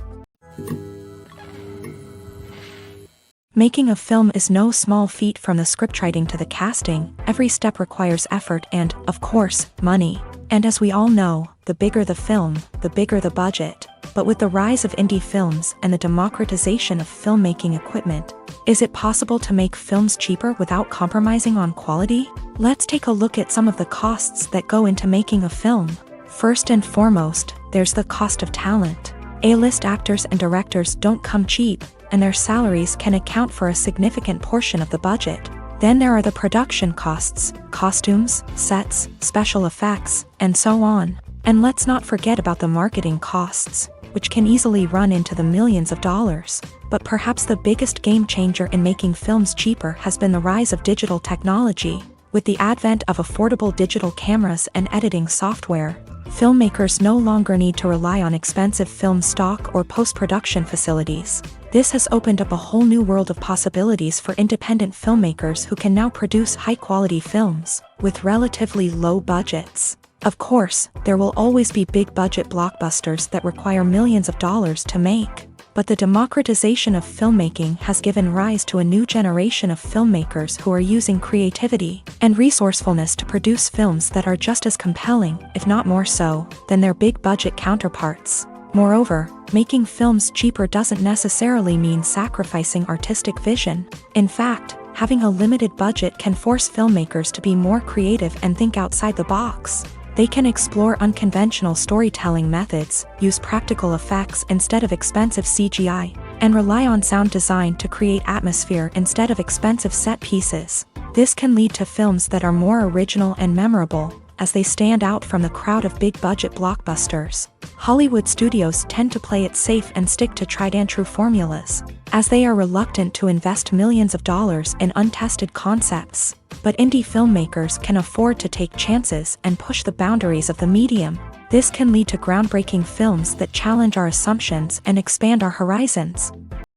Making a film is no small feat. From the scriptwriting to the casting, every step requires effort and, of course, money. And as we all know, the bigger the film, the bigger the budget. But with the rise of indie films and the democratization of filmmaking equipment, is it possible to make films cheaper without compromising on quality? Let's take a look at some of the costs that go into making a film. First and foremost, there's the cost of talent. A-list actors and directors don't come cheap, and their salaries can account for a significant portion of the budget. Then there are the production costs, costumes, sets, special effects, and so on. And let's not forget about the marketing costs, which can easily run into the millions of dollars. But perhaps the biggest game changer in making films cheaper has been the rise of digital technology. With the advent of affordable digital cameras and editing software, filmmakers no longer need to rely on expensive film stock or post-production facilities. This has opened up a whole new world of possibilities for independent filmmakers who can now produce high-quality films with relatively low budgets. Of course, there will always be big-budget blockbusters that require millions of dollars to make. But the democratization of filmmaking has given rise to a new generation of filmmakers who are using creativity and resourcefulness to produce films that are just as compelling, if not more so, than their big-budget counterparts. Moreover, making films cheaper doesn't necessarily mean sacrificing artistic vision. In fact, having a limited budget can force filmmakers to be more creative and think outside the box. They can explore unconventional storytelling methods, use practical effects instead of expensive CGI, and rely on sound design to create atmosphere instead of expensive set pieces. This can lead to films that are more original and memorable, as they stand out from the crowd of big-budget blockbusters. Hollywood studios tend to play it safe and stick to tried-and-true formulas, as they are reluctant to invest millions of dollars in untested concepts. But indie filmmakers can afford to take chances and push the boundaries of the medium. This can lead to groundbreaking films that challenge our assumptions and expand our horizons.